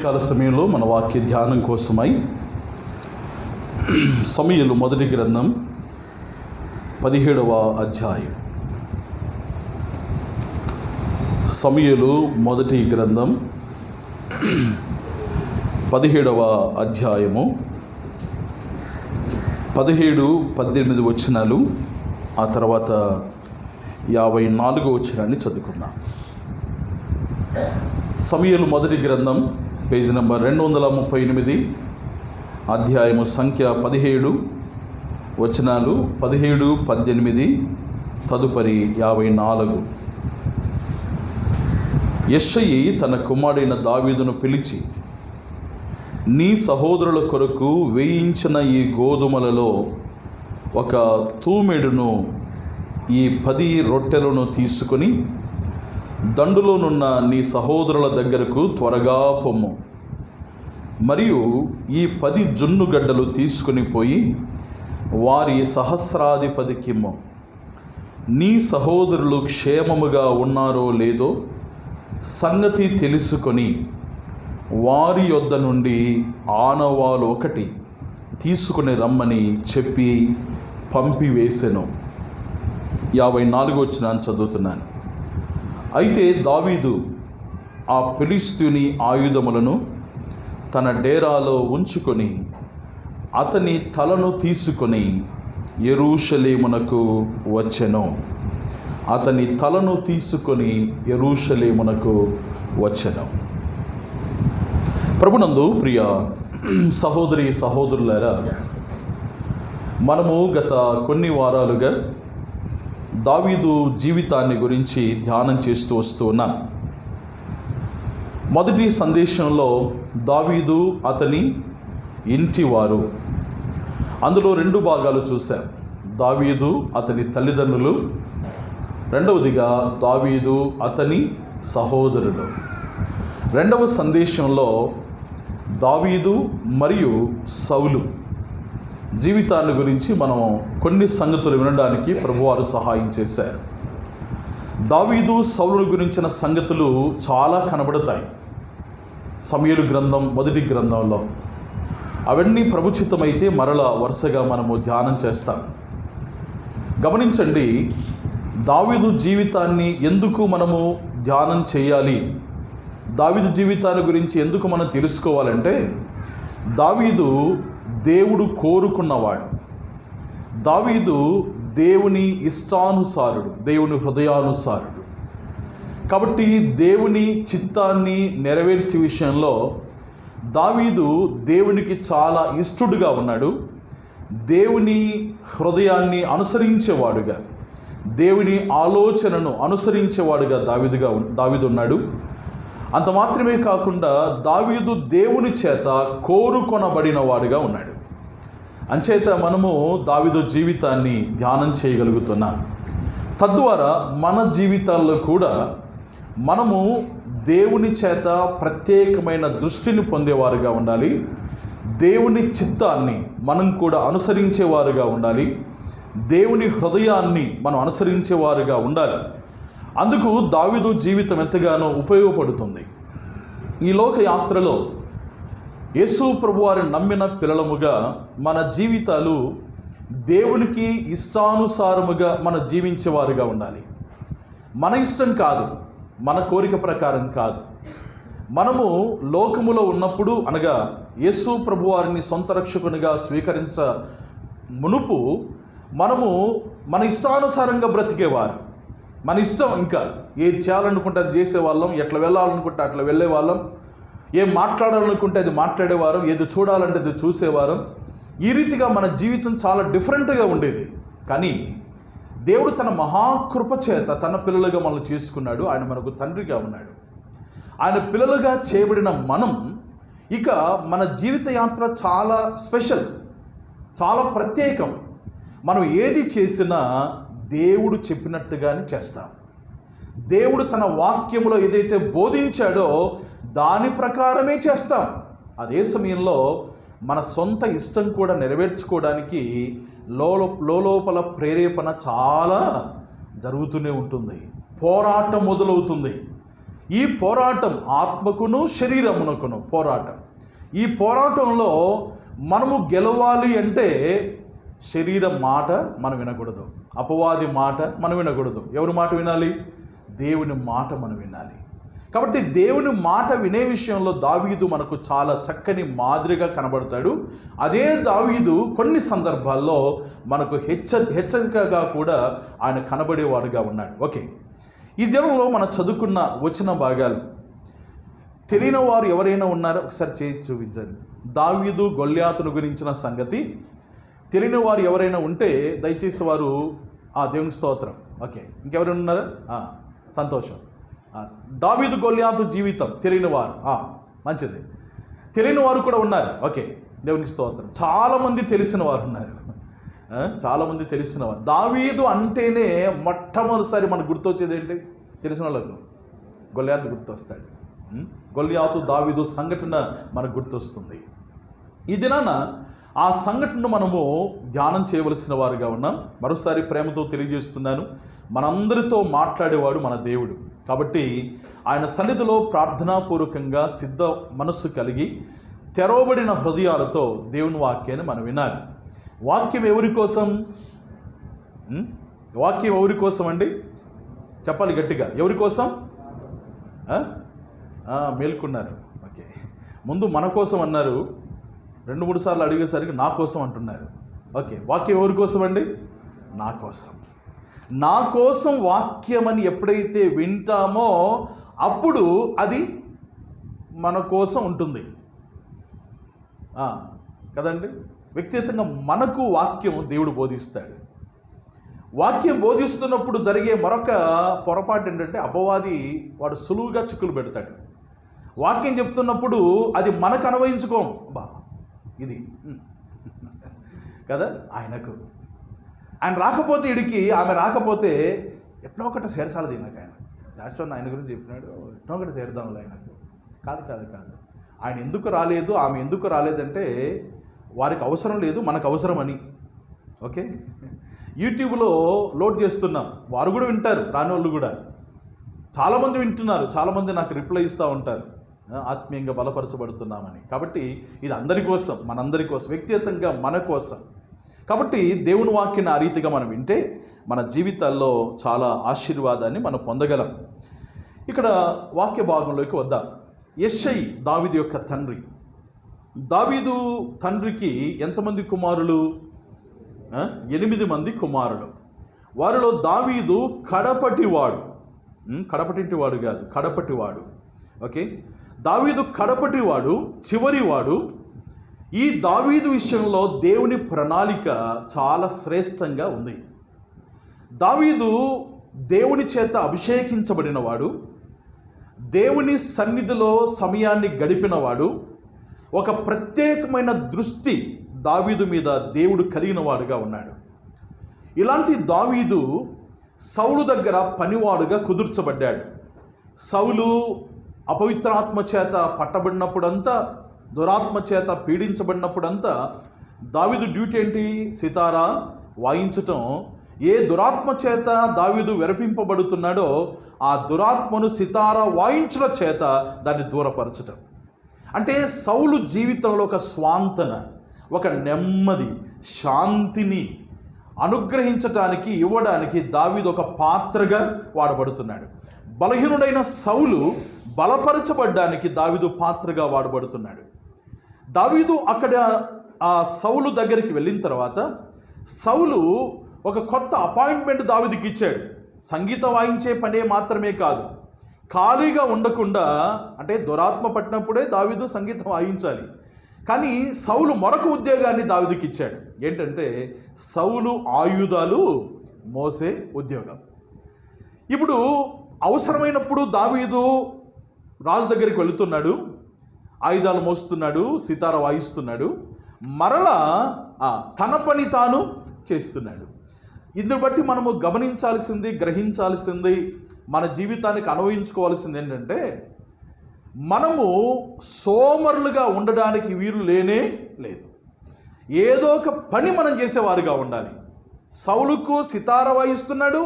కాల సమయంలో మన వాక్య ధ్యానం కోసమై సమూయేలు మొదటి గ్రంథం 17వ అధ్యాయం. సమూయేలు మొదటి గ్రంథం 17వ అధ్యాయము 17-18 వచనాలు, ఆ తర్వాత 54వ వచనాన్ని చదువుకుందాం. సమూయేలు మొదటి గ్రంథం పేజీ నెంబర్ 238, అధ్యాయము సంఖ్య 17, వచనాలు 17-18, తదుపరి 54. యెష్షయి తన కుమారుడైన దావీదును పిలిచి, నీ సహోదరుల కొరకు వేయించిన ఈ గోధుమలలో ఒక తూమెడును ఈ 10 రొట్టెలను తీసుకొని దండులోనున్న నీ సహోదరుల దగ్గరకు త్వరగా పొమ్ము. మరియు ఈ 10 జున్నుగడ్డలు తీసుకుని పోయి వారి సహస్రాధిపతికిమ్ము. నీ సహోదరులు క్షేమముగా ఉన్నారో లేదో సంగతి తెలుసుకొని వారి యొద్ద నుండి ఆనవాలు 1 తీసుకుని రమ్మని చెప్పి పంపివేసెను. 54 వచనాన్ని చదువుతున్నాను. అయితే దావీదు ఆ ఫిలిష్తీయుని ఆయుధములను తన డేరాలో ఉంచుకొని అతని తలను తీసుకొని యెరూషలేమునకు వచ్చెను. అతని తలను తీసుకొని యెరూషలేమునకు వచ్చెను. ప్రభునందు ప్రియ సహోదరి సహోదరులారా, మనము గత కొన్ని వారాలుగా దావీదు జీవితాన్ని గురించి ధ్యానం చేస్తూ వస్తూ ఉన్నాం. మొదటి సందేశంలో దావీదు అతని ఇంటివారు, అందులో 2 భాగాలు చూశాం. దావీదు అతని తల్లిదండ్రులు, రెండవదిగా దావీదు అతని సహోదరులు. 2వ సందేశంలో దావీదు మరియు సౌలు జీవితాన్ని గురించి మనం కొన్ని సంగతులు వినడానికి ప్రభువారు సహాయం చేశారు. దావీదు సౌలు గురించిన సంగతులు చాలా కనబడతాయి సమూయేలు గ్రంథం మొదటి గ్రంథంలో. అవన్నీ ప్రభుచితమైతే మరలా వరుసగా మనము ధ్యానం చేస్తాం. గమనించండి, దావీదు జీవితాన్ని ఎందుకు మనము ధ్యానం చేయాలి, దావీదు జీవితాన్ని గురించి ఎందుకు మనం తెలుసుకోవాలంటే, దావీదు దేవుడు కోరుకున్నవాడు. దావీదు దేవుని ఇష్టానుసారుడు, దేవుని హృదయానుసారుడు. కాబట్టి దేవుని చిత్తాన్ని నెరవేర్చే విషయంలో దావీదు దేవునికి చాలా ఇష్టడుగా ఉన్నాడు. దేవుని హృదయాన్ని అనుసరించేవాడుగా, దేవుని ఆలోచనను అనుసరించేవాడుగా దావీదు ఉన్నాడు. అంత మాత్రమే కాకుండా దావీదు దేవుని చేత కోరుకొనబడిన వాడుగా ఉన్నాడు. అంచేత మనము దావీదు జీవితాన్ని ధ్యానం చేయగలుగుతున్నాం. తద్వారా మన జీవితాల్లో కూడా మనము దేవుని చేత ప్రత్యేకమైన దృష్టిని పొందేవారుగా ఉండాలి. దేవుని చిత్తాన్ని మనం కూడా అనుసరించేవారుగా ఉండాలి. దేవుని హృదయాన్ని మనం అనుసరించేవారుగా ఉండాలి. అందుకు దావీదు జీవితం ఎంతగానో ఉపయోగపడుతుంది. ఈ లోక యాత్రలో యేసు ప్రభువారిని నమ్మిన పిల్లలముగా మన జీవితాలు దేవునికి ఇష్టానుసారముగా మనం జీవించేవారుగా ఉండాలి. మన ఇష్టం కాదు, మన కోరిక ప్రకారం కాదు. మనము లోకములో ఉన్నప్పుడు, అనగా యేసు ప్రభువారిని సొంత రక్షకునిగా స్వీకరించ మునుపు మనము మన ఇష్టానుసారంగా బ్రతికేవారు. మన ఇష్టం, ఇంకా ఏది చేయాలనుకుంటే అది చేసేవాళ్ళం, ఎట్లా వెళ్ళాలనుకుంటే అట్లా వెళ్ళేవాళ్ళం, ఏం మాట్లాడాలనుకుంటే అది మాట్లాడేవారం, ఏది చూడాలంటే అది చూసేవారం. ఈ రీతిగా మన జీవితం చాలా డిఫరెంట్గా ఉండేది. కానీ దేవుడు తన మహాకృప చేత తన పిల్లలుగా మనల్ని చేసుకున్నాడు. ఆయన మనకు తండ్రిగా ఉన్నాడు. ఆయన పిల్లలుగా చేయబడిన మనం ఇక మన జీవిత యాత్ర చాలా స్పెషల్, చాలా ప్రత్యేకం. మనం ఏది చేసినా దేవుడు చెప్పినట్టుగానే చేస్తాం. దేవుడు తన వాక్యములో ఏదైతే బోధించాడో దాని ప్రకారమే చేస్తాం. అదే సమయంలో మన సొంత ఇష్టం కూడా నెరవేర్చుకోవడానికి లోపల ప్రేరేపణ చాలా జరుగుతూనే ఉంటుంది. పోరాటం మొదలవుతుంది. ఈ పోరాటం ఆత్మకును శరీరమునకును పోరాటం. ఈ పోరాటంలో మనము గెలవాలి అంటే శరీరం మాట మనం వినకూడదు, అపవాది మాట మనం వినకూడదు. ఎవరి మాట వినాలి? దేవుని మాట మనం వినాలి. కాబట్టి దేవుని మాట వినే విషయంలో దావీదు మనకు చాలా చక్కని మాదిరిగా కనబడతాడు. అదే దావీదు కొన్ని సందర్భాల్లో మనకు హెచ్చరికగా కూడా ఆయన కనబడేవాడుగా ఉన్నాడు. ఓకే, ఈ దినంలో మనం చదువుకున్న వచన భాగాలు తెలియని వారు ఎవరైనా ఉన్నారో ఒకసారి చేసి చూపించండి. దావీదు గొల్యాతును గురించిన సంగతి తెలియని వారు ఎవరైనా ఉంటే దయచేసి వారు దేవుని స్తోత్రం. ఓకే, ఇంకెవరైనా ఉన్నారా? సంతోషం. దావీదు గొల్యాతు జీవితం తెలియని వారు మంచిది. తెలియని వారు కూడా ఉన్నారు. ఓకే, దేవునికి స్తోత్రం. చాలామంది తెలిసిన వారు ఉన్నారు, చాలామంది తెలిసిన వారు. దావీదు అంటేనే మొట్టమొదటిసారి మనకు గుర్తొచ్చేది ఏంటి? తెలిసిన వాళ్ళకు గొల్యాతు గుర్తొస్తాడు. గొల్యాతు దావీదు సంఘటన మనకు గుర్తొస్తుంది. ఈ దినాన ఆ సంఘటనను మనము ధ్యానం చేయవలసిన వారుగా ఉన్నాం. మరోసారి ప్రేమతో తెలియజేస్తున్నాను, మనందరితో మాట్లాడేవాడు మన దేవుడు. కాబట్టి ఆయన సన్నిధిలో ప్రార్థనాపూర్వకంగా సిద్ధ మనస్సు కలిగి తెరవబడిన హృదయాలతో దేవుని వాక్యాన్ని మనం వినాలి. వాక్యం ఎవరి కోసం? వాక్యం ఎవరి కోసం అండి? చెప్పాలి గట్టిగా. ఎవరి కోసం? మేల్కొన్నారు. ఓకే, ముందు మన కోసం అన్నారు, 2-3 సార్లు అడిగేసరికి నా కోసం అంటున్నారు. ఓకే, వాక్యం ఎవరి కోసం అండి? నా కోసం. నా కోసం వాక్యం అని ఎప్పుడైతే వింటామో అప్పుడు అది మన కోసం ఉంటుంది కదండి. వ్యక్తిగతంగా మనకు వాక్యం దేవుడు బోధిస్తాడు. వాక్యం బోధిస్తున్నప్పుడు జరిగే మరొక పొరపాటు ఏంటంటే అపవాది వాడు సులువుగా చిక్కులు పెడతాడు. వాక్యం చెప్తున్నప్పుడు అది మనకు అన్వయించుకోం. ఇది కదా, ఆయన రాకపోతే ఇడికి, ఆమె రాకపోతే ఎట్నో ఒకటి చేరసాలది నాకు. ఆయన దాచున్న ఆయన గురించి చెప్పినాడు, ఎట్నో ఒకటి చేరుదాంలే ఆయనకు. కాదు. ఆయన ఎందుకు రాలేదు, ఆమె ఎందుకు రాలేదంటే వారికి అవసరం లేదు, మనకు అవసరం అని. ఓకే, యూట్యూబ్లో లోడ్ చేస్తున్నాం, వారు కూడా వింటారు, రాని వాళ్ళు కూడా చాలామంది వింటున్నారు. చాలామంది నాకు రిప్లై ఇస్తూ ఉంటారు, ఆత్మీయంగా బలపరచబడుతున్నామని. కాబట్టి ఇది అందరి కోసం, మనందరి కోసం, వ్యక్తిగతంగా మన కోసం. కాబట్టి దేవుని వాక్యాన్ని ఆ రీతిగా మనం వింటే మన జీవితాల్లో చాలా ఆశీర్వాదాన్ని మనం పొందగలం. ఇక్కడ వాక్య భాగంలోకి వద్దాం. యెషై దావీదు యొక్క తండ్రి. దావీదు తండ్రికి ఎంతమంది కుమారులు? 8 మంది కుమారులు. వారిలో దావీదు కడపటివాడు. కడపటింటివాడు కాదు, కడపటివాడు. ఓకే, దావీదు కడపటివాడు, చివరివాడు. ఈ దావీదు విషయంలో దేవుని ప్రణాళిక చాలా శ్రేష్టంగా ఉంది. దావీదు దేవుని చేత అభిషేకించబడినవాడు, దేవుని సన్నిధిలో సమయాన్ని గడిపినవాడు. ఒక ప్రత్యేకమైన దృష్టి దావీదు మీద దేవుడు కలిగిన వాడుగా ఉన్నాడు. ఇలాంటి దావీదు సౌలు దగ్గర పనివాడుగా కుదుర్చబడ్డాడు. సౌలు అపవిత్రాత్మ చేత పట్టబడినప్పుడంతా, దురాత్మ చేత పీడించబడినప్పుడంతా దావీదు డ్యూటీ ఏంటి? సితారా వాయించటం. ఏ దురాత్మ చేత దావీదు విరపింపబడుతున్నాడో ఆ దురాత్మను సితారా వాయించడం చేత దాన్ని దూరపరచటం. అంటే సౌలు జీవితంలో ఒక స్వాంతన, ఒక నెమ్మది, శాంతిని అనుగ్రహించటానికి, ఇవ్వడానికి దావీదు ఒక పాత్రగా వాడబడుతున్నాడు. బలహీనుడైన సౌలు బలపరచబడ్డానికి దావీదు పాత్రగా వాడబడుతున్నాడు. దావీదు అక్కడ ఆ సౌలు దగ్గరికి వెళ్ళిన తర్వాత సౌలు ఒక కొత్త అపాయింట్మెంట్ దావీదుకి ఇచ్చాడు. సంగీతం వాయించే పనే మాత్రమే కాదు, ఖాళీగా ఉండకుండా, అంటే దురాత్మ పట్టినప్పుడే దావీదు సంగీతం వాయించాలి. కానీ సౌలు మరొక ఉద్యోగాన్ని దావీదుకి ఇచ్చాడు. ఏంటంటే సౌలు ఆయుధాలు మోసే ఉద్యోగం. ఇప్పుడు అవసరమైనప్పుడు దావీదు రాజు దగ్గరికి వెళుతున్నాడు, ఆయుధాలు మోస్తున్నాడు, సితార వాయిస్తున్నాడు, మరలా తన పని తాను చేస్తున్నాడు. ఇందుని బట్టి మనము గమనించాల్సింది, గ్రహించాల్సింది, మన జీవితానికి అన్వయించుకోవాల్సింది ఏంటంటే మనము సోమరులుగా ఉండడానికి వీలు లేనే లేదు. ఏదో ఒక పని మనం చేసేవారుగా ఉండాలి. సౌలుకు సితార వాయిస్తున్నాడు,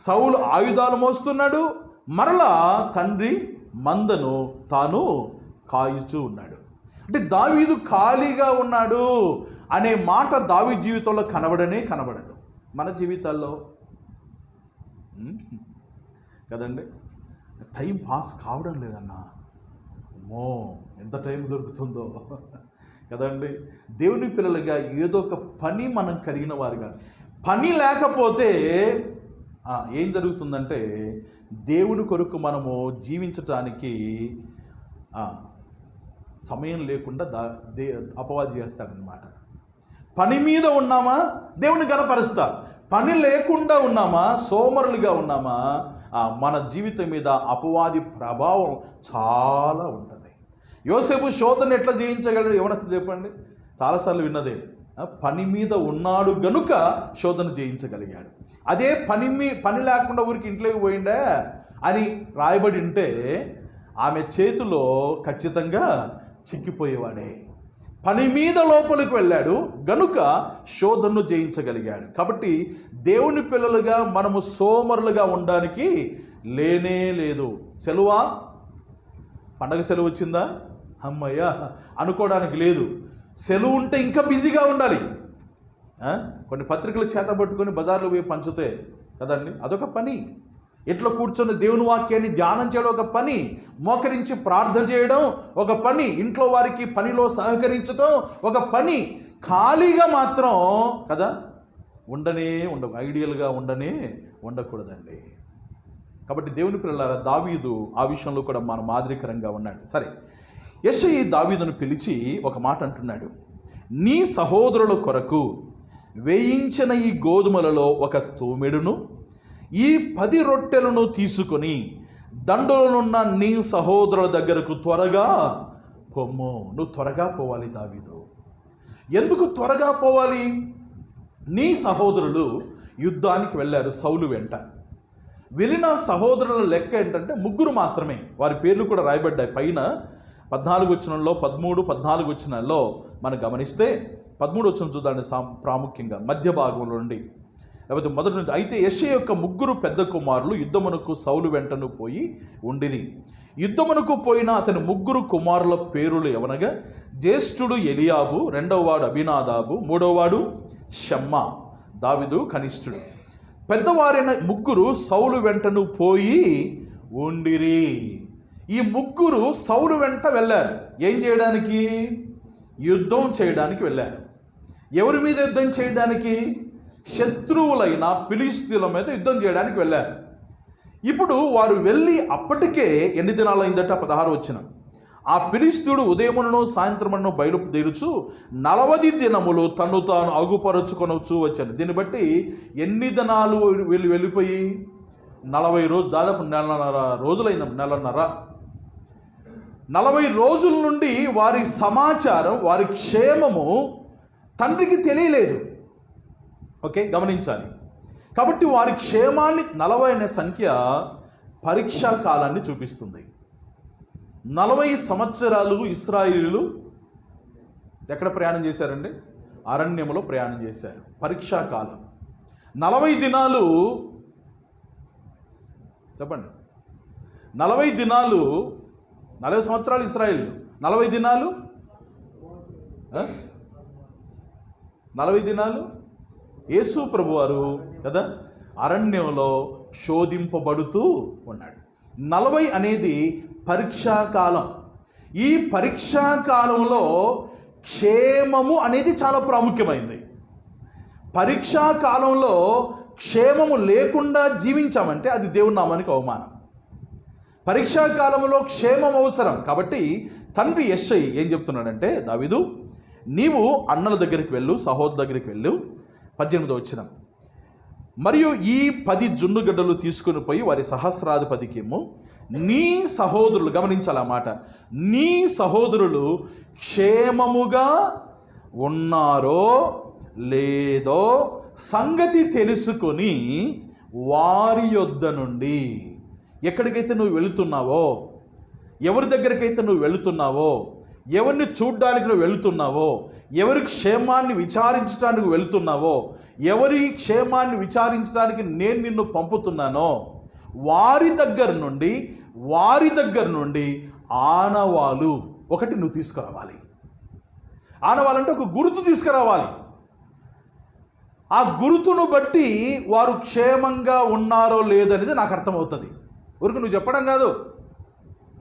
సౌలు ఆయుధాలు మోస్తున్నాడు, మరలా తండ్రి మందను తాను కాయుచూ ఉన్నాడు. అంటే దావీదు ఖాళీగా ఉన్నాడు అనే మాట దావీదు జీవితంలో కనబడదు. మన జీవితాల్లో కదండి, టైం పాస్ కావడం లేదన్నా. అమ్మో, ఎంత టైం దొరుకుతుందో కదండి. దేవుని పిల్లలుగా ఏదో ఒక పని మనం కలిగిన వారుగా, పని లేకపోతే ఏం జరుగుతుందంటే దేవుని కొరకు మనము జీవించటానికి సమయం లేకుండా అపవాది చేస్తాడనమాట. పని మీద ఉన్నామా దేవుని గణపరుస్తా, పని లేకుండా ఉన్నామా సోమరులుగా ఉన్నామా మన జీవితం మీద అపవాది ప్రభావం చాలా ఉంటుంది. యోసేపు శోధన ఎట్లా జయించగలడు ఎవరైనా చెప్పండి? చాలాసార్లు విన్నదే, పని మీద ఉన్నాడు గనుక శోధన జయించగలిగాడు. అదే పని లేకుండా ఊరికి ఇంట్లోకి పోయిండా అని రాయబడి ఉంటే ఆమె చేతిలో ఖచ్చితంగా చిక్కిపోయేవాడే. పని మీద లోపలికి వెళ్ళాడు గనుక శోధనను జయించగలిగాడు. కాబట్టి దేవుని పిల్లలుగా మనము సోమరులుగా ఉండడానికి లేనే లేదు. సెలవా, పండగ సెలవు వచ్చిందా అమ్మయ్య అనుకోవడానికి లేదు. సెలవు ఉంటే ఇంకా బిజీగా ఉండాలి. కొన్ని పత్రికలు చేతబట్టుకొని బజార్లో పోయి పంచుతే కదండి, అదొక పని. ఇంట్లో కూర్చొని దేవుని వాక్యాన్ని ధ్యానం చేయడం ఒక పని, మోకరించి ప్రార్థన చేయడం ఒక పని, ఇంట్లో వారికి పనిలో సహకరించడం ఒక పని. ఖాళీగా మాత్రం కదా ఐడియల్గా ఉండకూడదండి. కాబట్టి దేవుని పిల్లలారా, దావీదు ఆ విషయంలో కూడా మన మాదిరికరంగా ఉన్నాడు. సరే, యెషయి దావీదును పిలిచి ఒక మాట అంటున్నాడు, నీ సహోదరుల కొరకు వేయించిన ఈ గోధుమలలో ఒక తూమెడును ఈ 10 రొట్టెలను తీసుకొని దండులనున్న నీ సహోదరుల దగ్గరకు త్వరగా పొమ్ము. నువ్వు త్వరగా పోవాలి దావీదు. ఎందుకు త్వరగా పోవాలి? నీ సహోదరులు యుద్ధానికి వెళ్ళారు సౌలు వెంట. వెళ్ళిన సహోదరుల లెక్క ఏంటంటే 3 మాత్రమే. వారి పేర్లు కూడా రాయబడ్డాయి పైన 14 వచనంలో, 13, 14 వచనాల్లో మనం గమనిస్తే 13 వచనం చూద్దాండి ప్రాముఖ్యంగా మధ్య భాగంలో నుండి, లేకపోతే మొదటి నుంచి. అయితే యెషయి యొక్క 3 పెద్ద కుమారులు యుద్ధమునకు సౌలు వెంటను పోయి ఉండిరి. యుద్ధమునకు పోయిన అతని 3 కుమారుల పేరులు ఎవనగా, జ్యేష్ఠుడు ఎలియాబు, రెండవవాడు అబినాదాబు, మూడవవాడు షమ్మా, దావీదు కనిష్ఠుడు. పెద్దవారైన 3 సౌలు వెంటను పోయి ఉండిరి. ఈ 3 సౌలు వెంట వెళ్ళారు. ఏం చేయడానికి? యుద్ధం చేయడానికి వెళ్ళారు. ఎవరి మీద యుద్ధం చేయడానికి? శత్రువులైన ఫిలిష్తీయుల మీద యుద్ధం చేయడానికి వెళ్ళారు. ఇప్పుడు వారు వెళ్ళి అప్పటికే ఎన్ని దినాలు అయిందట? 16 వచనం. ఆ ఫిలిష్తీయుడు ఉదయమును సాయంత్రమును బయలుదేరుచు 40 దినములు తన్ను తాను అగుపరుచుకొనొచ్చు వచ్చాను. దీన్ని బట్టి ఎన్ని దినాలు వెళ్ళిపోయి 40 రోజులు, దాదాపు రోజులైంది, నెలన్నర. 40 రోజుల నుండి వారి సమాచారం, వారి క్షేమము తండ్రికి తెలియలేదు. ఓకే, గమనించాలి. కాబట్టి వారి క్షేమాన్ని 40 అనే సంఖ్య పరీక్షా కాలాన్ని చూపిస్తుంది. 40 సంవత్సరాలు ఇశ్రాయేలీయులు ఎక్కడ ప్రయాణం చేశారండి? అరణ్యములో ప్రయాణం చేశారు. పరీక్షా కాలం 40 దినాలు. చెప్పండి, 40 దినాలు, 40 సంవత్సరాలు ఇశ్రాయేలీయులు, 40 దినాలు 40 దినాలు యేసు ప్రభువారు కదా అరణ్యంలో శోధింపబడుతూ ఉన్నాడు. 40 అనేది పరీక్షా కాలం. ఈ పరీక్షా కాలంలో క్షేమము అనేది చాలా ప్రాముఖ్యమైంది. పరీక్షా కాలంలో క్షేమము లేకుండా జీవించామంటే అది దేవుని నామానికి అవమానం. పరీక్షా కాలంలో క్షేమం అవసరం. కాబట్టి తండ్రి యెషయి ఏం చెప్తున్నాడంటే, దావీదు నీవు అన్నల దగ్గరికి వెళ్ళు, సహోదరు దగ్గరికి వెళ్ళు. 18వ వచనం. మరియు ఈ 10 జున్నుగడ్డలు తీసుకుని పోయి వారి సహస్రాధిపతికేమో నీ సహోదరులు, గమనించాలన్నమాట, నీ సహోదరులు క్షేమముగా ఉన్నారో లేదో సంగతి తెలుసుకొని వారి యొద్ద నుండి, ఎక్కడికైతే నువ్వు వెళుతున్నావో, ఎవరి దగ్గరికైతే నువ్వు వెళుతున్నావో, ఎవరిని చూడ్డానికి నువ్వు వెళుతున్నావో, ఎవరి క్షేమాన్ని విచారించడానికి వెళుతున్నావో, ఎవరి క్షేమాన్ని విచారించడానికి నేను నిన్ను పంపుతున్నానో వారి దగ్గర నుండి ఆనవాలు ఒకటి నువ్వు తీసుకురావాలి. ఆనవాలంటే ఒక గుర్తు తీసుకురావాలి. ఆ గుర్తును బట్టి వారు క్షేమంగా ఉన్నారో లేదనేది నాకు అర్థమవుతుంది. ఊరికి నువ్వు చెప్పడం కాదు,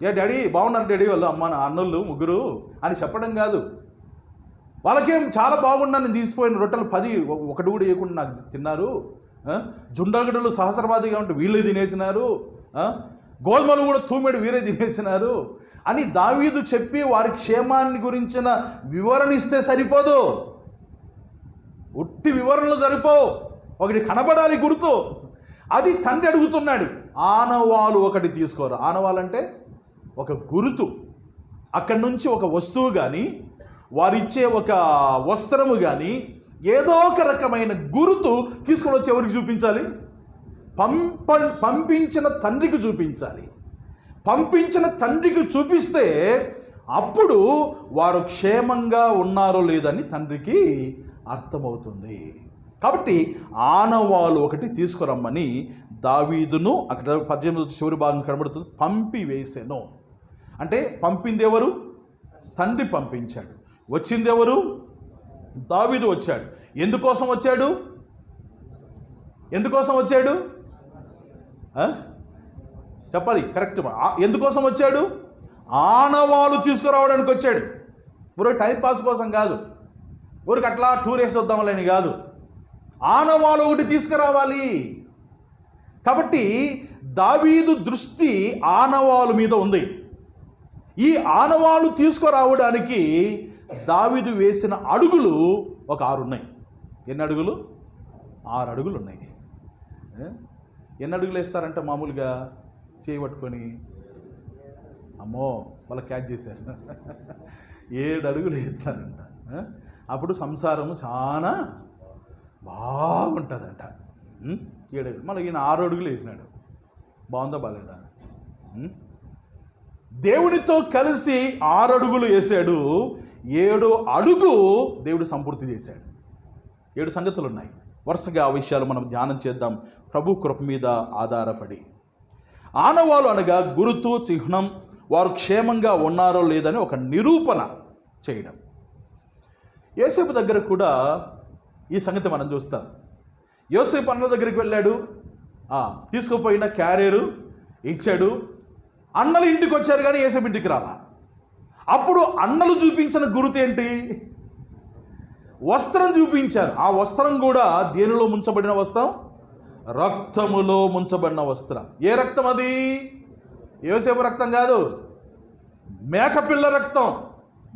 ఏ డాడీ బాగున్నారు డాడీ వాళ్ళు అమ్మ అన్నోళ్ళు ముగ్గురు అని చెప్పడం కాదు. వాళ్ళకేం చాలా బాగున్నాను, నేను తీసిపోయిన రొట్టెలు 10 ఒకటి కూడా వేయకుండా నాకు తిన్నారు, జుండగడలు సహస్రవాదిగా ఉంటే వీళ్ళే తినేసినారు, గోల్మలు కూడా తూమెడు వీరే తినేసినారు అని దావీదు చెప్పి వారి క్షేమాన్ని గురించిన వివరణ ఇస్తే సరిపోదు. ఉట్టి వివరణలు సరిపోవు, ఒకటి కనబడాలి గుర్తు. అది తండ్రి అడుగుతున్నాడు. ఆనవాలు ఒకటి తీసుకోరు. ఆనవాలంటే ఒక గుర్తు. అక్కడి నుంచి ఒక వస్తువు కానీ వారిచ్చే ఒక వస్త్రము కానీ ఏదో ఒక రకమైన గుర్తు తీసుకొని వచ్చి ఎవరికి చూపించాలి? పంపించిన తండ్రికి చూపించాలి. పంపించిన తండ్రికి చూపిస్తే అప్పుడు వారు క్షేమంగా ఉన్నారో లేదని తండ్రికి అర్థమవుతుంది. కాబట్టి ఆనవాలు ఒకటి తీసుకురమ్మని దావీదును అక్కడ 18 చివరి భాగం కనబడుతుంది, పంపివేసెను. అంటే పంపింది ఎవరు? తండ్రి పంపించాడు. వచ్చింది ఎవరు? దావీదు వచ్చాడు. ఎందుకోసం వచ్చాడు? చెప్పాలి కరెక్ట్. ఎందుకోసం వచ్చాడు? ఆనవాలు తీసుకురావడానికి వచ్చాడు. ఊరికి టైం పాస్ కోసం కాదు, ఊరికి అట్లా టూర్ వేసి వద్దామని కాదు. ఆనవాలు ఒకటి తీసుకురావాలి. కాబట్టి దావీదు దృష్టి ఆనవాలు మీద ఉంది. ఈ ఆనవాలు తీసుకురావడానికి దావీదు వేసిన అడుగులు ఒక 6 ఉన్నాయి. ఎన్ని అడుగులు? 6 అడుగులు ఉన్నాయి. ఎన్ని అడుగులు వేస్తారంటే మామూలుగా చేయబట్టుకొని అమ్మో వాళ్ళు క్యాచ్ చేశారు 7 అడుగులు వేస్తారంట. అప్పుడు సంసారము చాలా బాగుంటుందంట. 7 అడుగులు. మళ్ళీ ఈయన 6 అడుగులు వేసినాడు. బాగుందా బాగాలేదా? దేవుడితో కలిసి 6 అడుగులు వేసాడు. 7 అడుగు దేవుడు సంపూర్తి చేశాడు. 7 సంగతులు ఉన్నాయి. వరుసగా ఆ విషయాలు మనం ధ్యానం చేద్దాం ప్రభు కృప మీద ఆధారపడి. ఆనవాలు అనగా గుర్తు, చిహ్నం, వారు క్షేమంగా ఉన్నారో లేదని ఒక నిరూపణ చేయడం. యోసేపు దగ్గర కూడా ఈ సంగతి మనం చూస్తాం. యోసేపు అన్న దగ్గరికి వెళ్ళాడు, తీసుకుపోయిన క్యారియరు ఇచ్చాడు. అన్నలు ఇంటికి వచ్చారు కానీ యోసేపు ఇంటికి రాలా. అప్పుడు అన్నలు చూపించిన గుర్తు ఏంటి? వస్త్రం చూపించారు. ఆ వస్త్రం కూడా దేనిలో ముంచబడిన వస్త్రం? రక్తములో ముంచబడిన వస్త్రం. ఏ రక్తం అది? యోసేపు రక్తం కాదు, మేకపిల్ల రక్తం.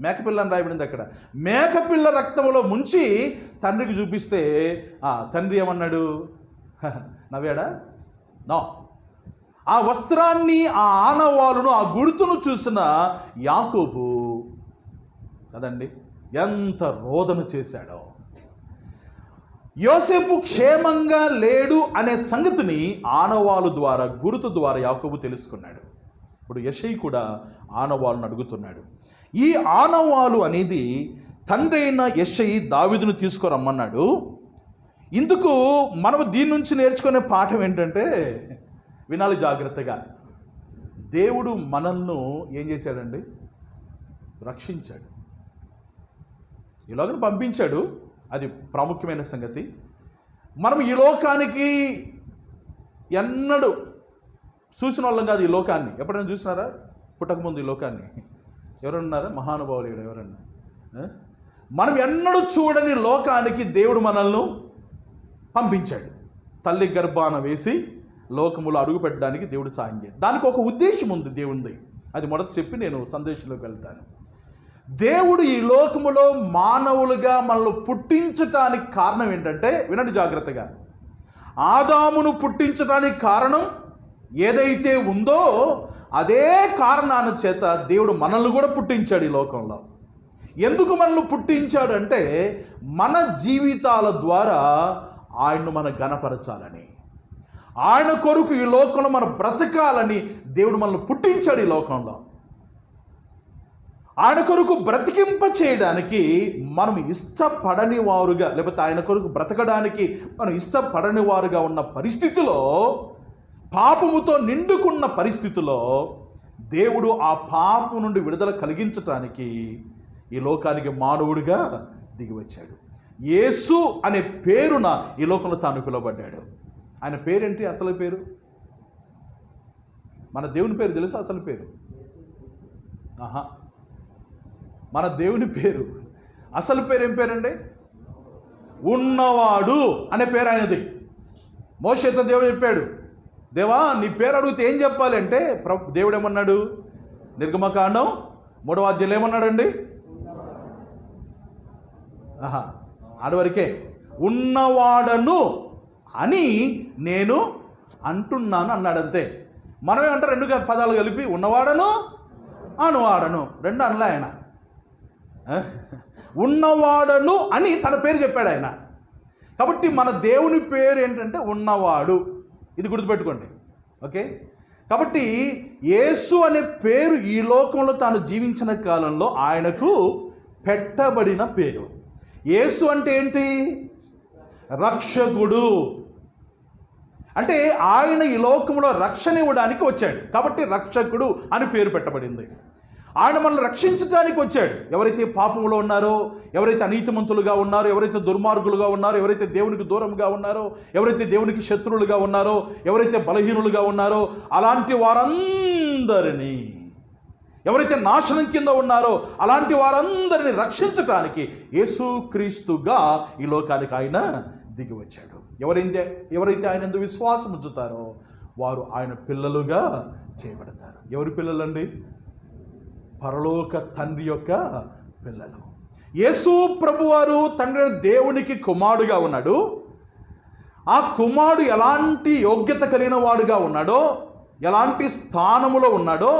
మేకపిల్ల అని రాయబడింది అక్కడ. మేకపిల్ల రక్తములో ముంచి తండ్రికి చూపిస్తే తండ్రి ఏమన్నాడు? నవ్వాడా? నో. ఆ వస్త్రాన్ని, ఆ ఆనవాలును, ఆ గుర్తును చూసిన యాకోబు కదండి ఎంత రోదన చేశాడో. యోసేపు క్షేమంగా లేడు అనే సంగతిని ఆనవాలు ద్వారా, గుర్తు ద్వారా యాకోబు తెలుసుకున్నాడు. ఇప్పుడు యెషయి కూడా ఆనవాలును అడుగుతున్నాడు. ఈ ఆనవాలు అనేది తండ్రి అయిన యెషయి దావీదును తీసుకురమ్మన్నాడు. ఇందుకు మనం దీని నుంచి నేర్చుకునే పాఠం ఏంటంటే, వినాలి జాగ్రత్తగా. దేవుడు మనల్ని ఏం చేశాడండి? రక్షించాడు. ఇలాగని పంపించాడు. అది ప్రాముఖ్యమైన సంగతి. మనం ఈ లోకానికి ఎన్నడూ చూసిన వాళ్ళం కాదు. ఈ లోకాన్ని ఎప్పుడైనా చూసినారా? పుట్టకముందు ఈ లోకాన్ని ఎవరన్నారా? మహానుభావులు ఎవరన్నా? మనం ఎన్నడూ చూడని లోకానికి దేవుడు మనల్ని పంపించాడు. తల్లి గర్భాన వేసి లోకములో అడుగు పెట్టడానికి దేవుడు సాయం చేయాలి. దానికి ఒక ఉద్దేశం ఉంది దేవునిది. అది మొదట చెప్పి నేను సందేశంలోకి వెళ్తాను. దేవుడు ఈ లోకములో మానవులుగా మనల్ని పుట్టించటానికి కారణం ఏంటంటే, వినండి జాగ్రత్తగా. ఆదామును పుట్టించడానికి కారణం ఏదైతే ఉందో అదే కారణాన్ని చేత దేవుడు మనల్ని కూడా పుట్టించాడు ఈ లోకంలో. ఎందుకు మనల్ని పుట్టించాడు అంటే, మన జీవితాల ద్వారా ఆయన్ను మనం ఘనపరచాలని, ఆయన కొరకు ఈ లోకంలో మనం బ్రతకాలని దేవుడు మనల్ని పుట్టించాడు ఈ లోకంలో. ఆయన కొరకు బ్రతికింప చేయడానికి మనం ఇష్టపడని వారుగా, లేకపోతే ఆయన కొరకు బ్రతకడానికి మనం ఇష్టపడని వారుగా ఉన్న పరిస్థితిలో పాపముతో నిండుకున్న పరిస్థితిలో దేవుడు ఆ పాపం నుండి విడుదల కలిగించటానికి ఈ లోకానికి మానవుడిగా దిగివచ్చాడు. యేసు అనే పేరున ఈ లోకంలో తాను పిలువబడ్డాడు. ఆయన పేరేంటి? అసలు పేరు, మన దేవుని పేరు తెలుసా? అసలు పేరు మన దేవుని పేరు అసలు పేరు ఏం పేరండి? ఉన్నవాడు అనే పేరు ఆయనది. మోషేతో దేవుడు చెప్పాడు, దేవా నీ పేరు అడిగితే ఏం చెప్పాలి అంటే దేవుడు ఏమన్నాడు? నిర్గమకాండం 3వ అధ్యాయంలో ఏమన్నాడండి? ఆడవరకే ఉన్నవాడను అని నేను అంటున్నాను అన్నాడంతే. మనమేమంటే 2 పదాలు కలిపి ఉన్నవాడను అనువాడను 2 అనలే ఆయన. ఉన్నవాడను అని తన పేరు చెప్పాడు ఆయన. కాబట్టి మన దేవుని పేరు ఏంటంటే ఉన్నవాడు. ఇది గుర్తుపెట్టుకోండి, ఓకే? కాబట్టి యేసు అనే పేరు ఈ లోకంలో తాను జీవించిన కాలంలో ఆయనకు పెట్టబడిన పేరు. యేసు అంటే ఏంటి? రక్షకుడు. అంటే ఆయన ఈ లోకంలో రక్షణ ఇవ్వడానికి వచ్చాడు కాబట్టి రక్షకుడు అని పేరు పెట్టబడింది. ఆయన మనల్ని రక్షించడానికి వచ్చాడు. ఎవరైతే పాపంలో ఉన్నారో, ఎవరైతే అనీతిమంతులుగా ఉన్నారో, ఎవరైతే దుర్మార్గులుగా ఉన్నారో, ఎవరైతే దేవునికి దూరంగా ఉన్నారో, ఎవరైతే దేవునికి శత్రువులుగా ఉన్నారో, ఎవరైతే బలహీనులుగా ఉన్నారో, అలాంటి వారందరినీ, ఎవరైతే నాశనం కింద ఉన్నారో అలాంటి వారందరినీ రక్షించటానికి యేసుక్రీస్తుగా ఈ లోకానికి ఆయన దిగి వచ్చాడు. ఎవరైతే ఆయన యందు విశ్వాసం ఉంచుతారో వారు ఆయన పిల్లలుగా చేయబడతారు. ఎవరి పిల్లలండి? పరలోక తండ్రి యొక్క పిల్లలు. యేసు ప్రభువారు తండ్రి దేవునికి కుమారుడుగా ఉన్నాడు. ఆ కుమారుడు ఎలాంటి యోగ్యత కలిగిన వాడుగా ఉన్నాడో, ఎలాంటి స్థానములో ఉన్నాడో,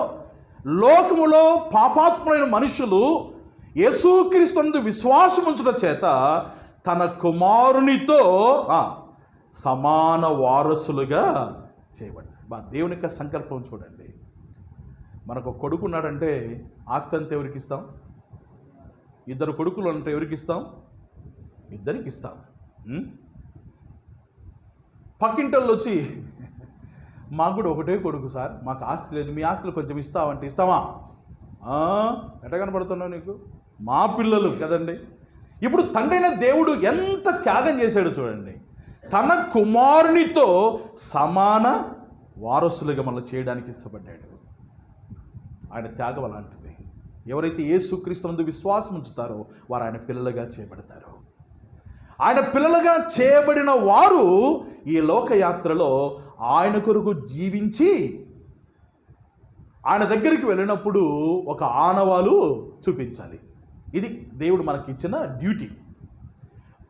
లోకములో పాపాత్ములైన మనుషులు యేసుక్రీస్తునందు విశ్వాసం ఉంచడం చేత తన కుమారునితో సమాన వారసులుగా చేయబడ్డారు. దేవుని యొక్క సంకల్పం చూడండి. మనకు కొడుకు ఉన్నాడంటే ఆస్తి అంతా ఎవరికి ఇస్తాం? 2 కొడుకులు అంటే ఎవరికి ఇస్తాం? 2కి ఇస్తాం. పక్కింటోళ్ళు వచ్చి మాకు కూడా ఒకటే కొడుకు సార్, మాకు ఆస్తి లేదు, మీ ఆస్తులు కొంచెం ఇస్తామంటే ఇస్తామా? ఎట్ట కనపడుతున్నావు నీకు? మా పిల్లలు కదండి. ఇప్పుడు తండ్రైన దేవుడు ఎంత త్యాగం చేశాడు చూడండి. తన కుమారునితో సమాన వారసులుగా మనల్ని చేయడానికి ఇష్టపడ్డాడు. ఆయన త్యాగం అలాంటిది. ఎవరైతే యేసుక్రీస్తునందు విశ్వాసం ఉంచుతారో వారు ఆయన పిల్లలుగా చేయబడతారు. ఆయన పిల్లలుగా చేయబడిన వారు ఈ లోకయాత్రలో ఆయన కొరకు జీవించి ఆయన దగ్గరికి వెళ్ళినప్పుడు ఒక ఆనవాలు చూపించాలి. ఇది దేవుడు మనకి ఇచ్చిన డ్యూటీ.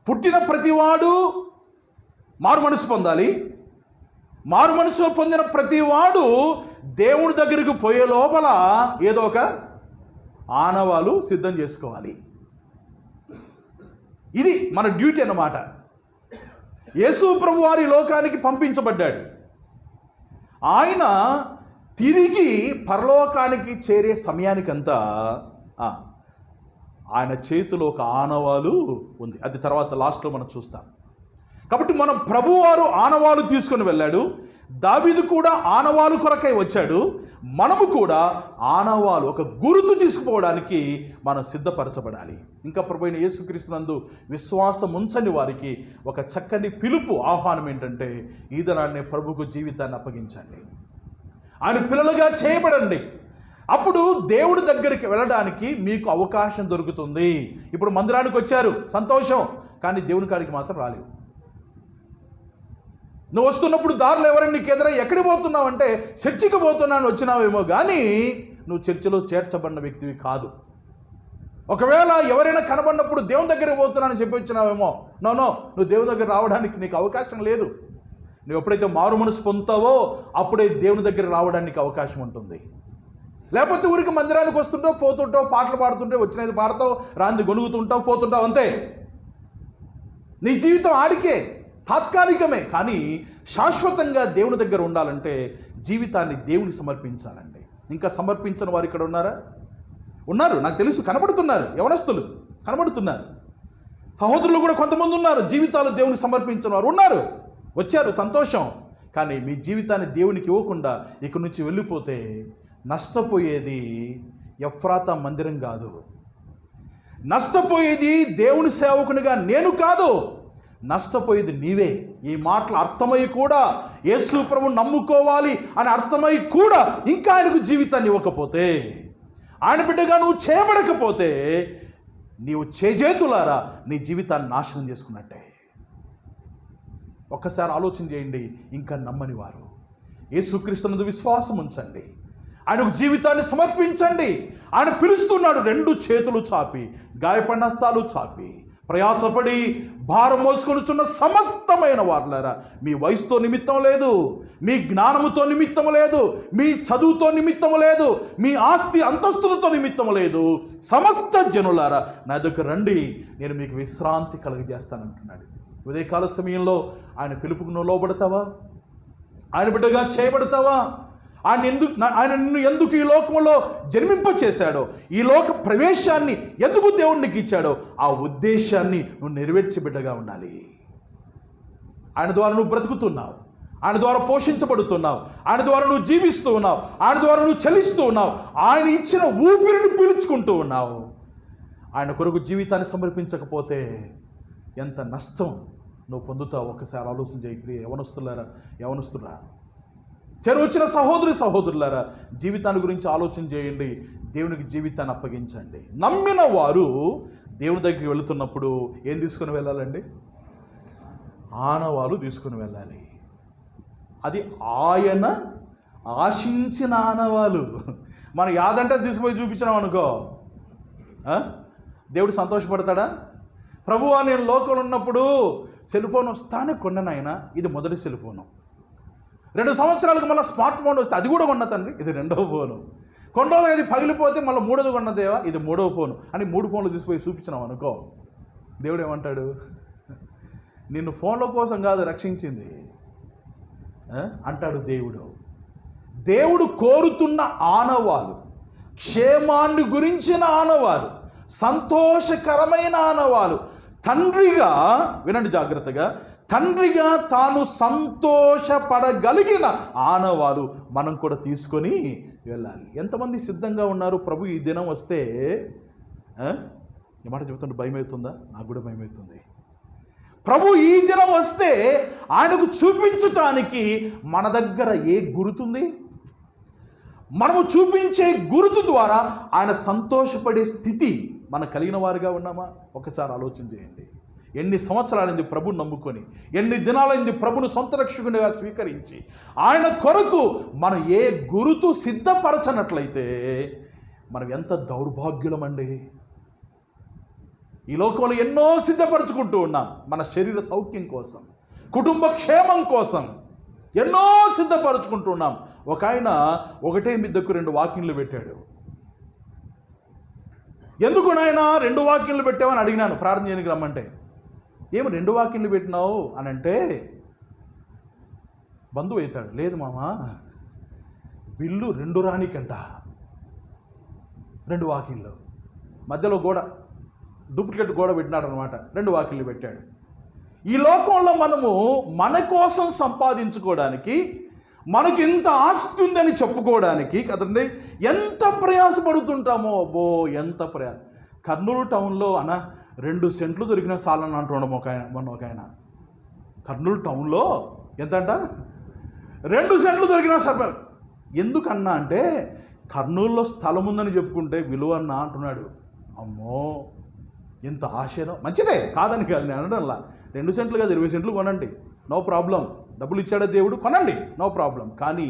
పుట్టిన ప్రతివాడు మారు మనసు పొందాలి. మారు మనసు పొందిన ప్రతివాడు దేవుడి దగ్గరికి పోయే లోపల ఏదో ఒక ఆనవాలు సిద్ధం చేసుకోవాలి. ఇది మన డ్యూటీ అన్నమాట. యేసు ప్రభువారు ఈ లోకానికి పంపించబడ్డాడు. ఆయన తిరిగి పరలోకానికి చేరే సమయానికంతా ఆయన చేతిలో ఒక ఆనవాలు ఉంది. అది తర్వాత లాస్ట్లో మనం చూస్తాం. కాబట్టి మన ప్రభువారు ఆనవాలు తీసుకొని వెళ్ళాడు. దావీదు కూడా ఆనవాలు కొరకై వచ్చాడు. మనము కూడా ఆనవాలు, ఒక గుర్తు తీసుకుపోవడానికి మనం సిద్ధపరచబడాలి. ఇంకా ప్రభువైన యేసుక్రీస్తునందు విశ్వాసం ఉంచని వారికి ఒక చక్కని పిలుపు, ఆహ్వానం ఏంటంటే ఈ దినాన్నే ప్రభువుకు జీవితాన్ని అప్పగించండి, ఆయన పిల్లలుగా చేయబడండి. అప్పుడు దేవుడి దగ్గరికి వెళ్ళడానికి మీకు అవకాశం దొరుకుతుంది. ఇప్పుడు మందిరానికి వచ్చారు, సంతోషం, కానీ దేవుని కాడికి మాత్రం రాలేవు. నువ్వు వస్తున్నప్పుడు దారిలో ఎవరైనా నీకు ఎదురై ఎక్కడికి పోతున్నావు అంటే చర్చికి పోతున్నాను వచ్చినావేమో, కానీ నువ్వు చర్చిలో చేర్చబడిన వ్యక్తివి కాదు. ఒకవేళ ఎవరైనా కనబడినప్పుడు దేవుని దగ్గరికి పోతున్నానని చెప్పి వచ్చినావేమో, నో, నువ్వు దేవుని దగ్గర రావడానికి నీకు అవకాశం లేదు. నువ్వు ఎప్పుడైతే మారు మనసు పొందుతావో అప్పుడే దేవుని దగ్గర రావడానికి అవకాశం ఉంటుంది. లేకపోతే ఊరికి మందిరానికి వస్తుంటావు, పోతుంటావు, పాటలు పాడుతుంటే వచ్చినది పాడతావు, రాంది గొనుగుతుంటావు, పోతుంటావు, అంతే. నీ జీవితం ఆడికే, తాత్కాలికమే. కానీ శాశ్వతంగా దేవుని దగ్గర ఉండాలంటే జీవితాన్ని దేవునికి సమర్పించాలండి. ఇంకా సమర్పించని వారు ఇక్కడ ఉన్నారా? ఉన్నారు, నాకు తెలుసు, కనబడుతున్నారు, యవనస్తులు కనబడుతున్నారు. సహోదరులు కూడా కొంతమంది ఉన్నారు, జీవితాలు దేవునికి సమర్పించిన వారు ఉన్నారు, వచ్చారు, సంతోషం. కానీ మీ జీవితాన్ని దేవునికి ఇవ్వకుండా ఇక్కడి నుంచి వెళ్ళిపోతే నష్టపోయేది ఎఫ్రాతా మందిరం కాదు, నష్టపోయేది దేవుని సేవకునిగా నేను కాదు, నష్టపోయేది నీవే. ఈ మాటలు అర్థమై కూడా యేసు ప్రభువుని నమ్ముకోవాలి అని అర్థమై కూడా ఇంకా ఆయనకు జీవితాన్ని ఇవ్వకపోతే, ఆయన బిడ్డగా నువ్వు చేయబడకపోతే నీవు చేజేతులారా నీ జీవితాన్ని నాశనం చేసుకున్నట్టే. ఒక్కసారి ఆలోచన చేయండి. ఇంకా నమ్మని వారు యేసుక్రీస్తునందు విశ్వాసం ఉంచండి, ఆయనకు జీవితాన్ని సమర్పించండి. ఆయన పిలుస్తున్నాడు 2 చేతులు చాపి, గాయపడిన హస్తాలు చాపి, ప్రయాసపడి భారం మోసుకొనుచున్న సమస్తమైన వారులారా, మీ వయసుతో నిమిత్తం లేదు, మీ జ్ఞానముతో నిమిత్తం లేదు, మీ చదువుతో నిమిత్తం లేదు, మీ ఆస్తి అంతస్తులతో నిమిత్తం లేదు, సమస్త జనులారా నా దగ్గర రండి, నేను మీకు విశ్రాంతి కలుగజేస్తానంటున్నాడు. ఉదయకాల సమయంలో ఆయన పిలుపుకు నువ్వు లోబడతావా? ఆయన బిడ్డగా చేయబడతావా? ఆయన నిన్ను ఎందుకు ఈ లోకంలో జన్మింపచేశాడో, ఈ లోక ప్రవేశాన్ని ఎందుకు దేవుడు నీకు ఇచ్చాడో ఆ ఉద్దేశాన్ని నువ్వు నెరవేర్చే బిడ్డగా ఉండాలి. ఆయన ద్వారా నువ్వు బ్రతుకుతున్నావు, ఆయన ద్వారా పోషించబడుతున్నావు, ఆయన ద్వారా నువ్వు జీవిస్తూ ఉన్నావు, ఆయన ద్వారా నువ్వు చలిస్తూ ఉన్నావు, ఆయన ఇచ్చిన ఊపిరిని పీల్చుకుంటూ ఉన్నావు. ఆయన కొరకు జీవితాన్ని సమర్పించకపోతే ఎంత నష్టం నువ్వు పొందుతావు. ఒక్కసారి ఆలోచన చేయి. ప్రియ యవనస్తులారా, చెరొచ్చిన సహోదరులారా, జీవితాన్ని గురించి ఆలోచన చేయండి. దేవునికి జీవితాన్ని అప్పగించండి. నమ్మిన వారు దేవుని దగ్గరికి వెళుతున్నప్పుడు ఏం తీసుకుని వెళ్ళాలండి? ఆనవాలు తీసుకుని వెళ్ళాలి. అది ఆయన ఆశించిన ఆనవాలు. మనం యాదంటే తీసుకుపోయి చూపించినాం అనుకో, దేవుడు సంతోషపడతాడా? ప్రభువా, నేను లోకంలో ఉన్నప్పుడు సెల్ ఫోన్ వస్తానే కొన్నానైనా, ఇది మొదటి సెల్ ఫోను. 2 సంవత్సరాలకు మళ్ళీ స్మార్ట్ ఫోన్ వస్తే అది కూడా కొన్న తండ్రి, ఇది 2వ ఫోను. కొండోది అది పగిలిపోతే మళ్ళీ 3వది కొన్నదేవా, ఇది 3వ ఫోను అని 3 ఫోన్లు తీసుకుపోయి చూపించినాం అనుకో, దేవుడు ఏమంటాడు? నిన్ను ఫోన్ల కోసం కాదు రక్షించింది అంటాడు దేవుడు. దేవుడు కోరుతున్న ఆనవాలు, క్షేమాన్ని గురించిన ఆనవాలు, సంతోషకరమైన ఆనవాలు, తండ్రిగా వినండి జాగ్రత్తగా, తండ్రిగా తాను సంతోషపడగలిగిన ఆనవాలు మనం కూడా తీసుకొని వెళ్ళాలి. ఎంతమంది సిద్ధంగా ఉన్నారు? ప్రభు ఈ దినం వస్తే ఈ మాట చెబుతుంటే భయం అవుతుందా? నాకు కూడా భయం అవుతుంది. ప్రభు ఈ దినం వస్తే ఆయనకు చూపించటానికి మన దగ్గర ఏ గుర్తుంది? మనము చూపించే గుర్తు ద్వారా ఆయన సంతోషపడే స్థితి మనం కలిగిన వారుగా ఉన్నామా? ఒకసారి ఆలోచన చేయండి. ఎన్ని సంవత్సరాలైంది ప్రభుని నమ్ముకొని, ఎన్ని దినాలైంది ప్రభును సొంత రక్షకునిగా స్వీకరించి, ఆయన కొరకు మనం ఏ గురుతు సిద్ధపరచనట్లయితే మనం ఎంత దౌర్భాగ్యులమండి. ఈ లోకంలో ఎన్నో సిద్ధపరచుకుంటూ ఉన్నాం, మన శరీర సౌఖ్యం కోసం, కుటుంబ క్షేమం కోసం ఎన్నో సిద్ధపరచుకుంటూ ఉన్నాం. ఒక ఆయన ఒకటే మిద్దకు 2 వాకిన్లు పెట్టాడు. ఎందుకు నాయన 2 వాకిన్లు పెట్టామని అడిగినాను ప్రార్థన చేయడానికి రమ్మంటే. ఏమి 2 వాకిన్లు పెట్టినావు అని అంటే, బంధువు అవుతాడు. లేదు మామా, బిల్లు 2 రానికంట, 2 వాకిన్లు మధ్యలో గోడ, డూప్లికేట్ గోడ పెట్టినాడు అనమాట. 2 వాకిన్లు పెట్టాడు. ఈ లోకంలో మనము మన కోసం సంపాదించుకోవడానికి, మనకి ఇంత ఆస్తి ఉందని చెప్పుకోవడానికి కదండి ఎంత ప్రయాసపడుతుంటామో. అబ్బో ఎంత కర్నూలు టౌన్లో 2 సెంట్లు దొరికిన సాలని అంటున్నాం మొన్న ఒక ఆయన. కర్నూలు టౌన్లో ఎంతంట? 2 సెంట్లు దొరికినా సరే. ఎందుకన్నా అంటే కర్నూలులో స్థలం ఉందని చెప్పుకుంటే విలువ అన్నా అంటున్నాడు. అమ్మో ఎంత ఆశనో. మంచిదే, కాదని కాదు నేను అనడంలా. 2 సెంట్లు కాదు, 20 సెంట్లు కొనండి, నో ప్రాబ్లం. డబ్బులు ఇచ్చాడా దేవుడు, కొనండి, నో ప్రాబ్లం. కానీ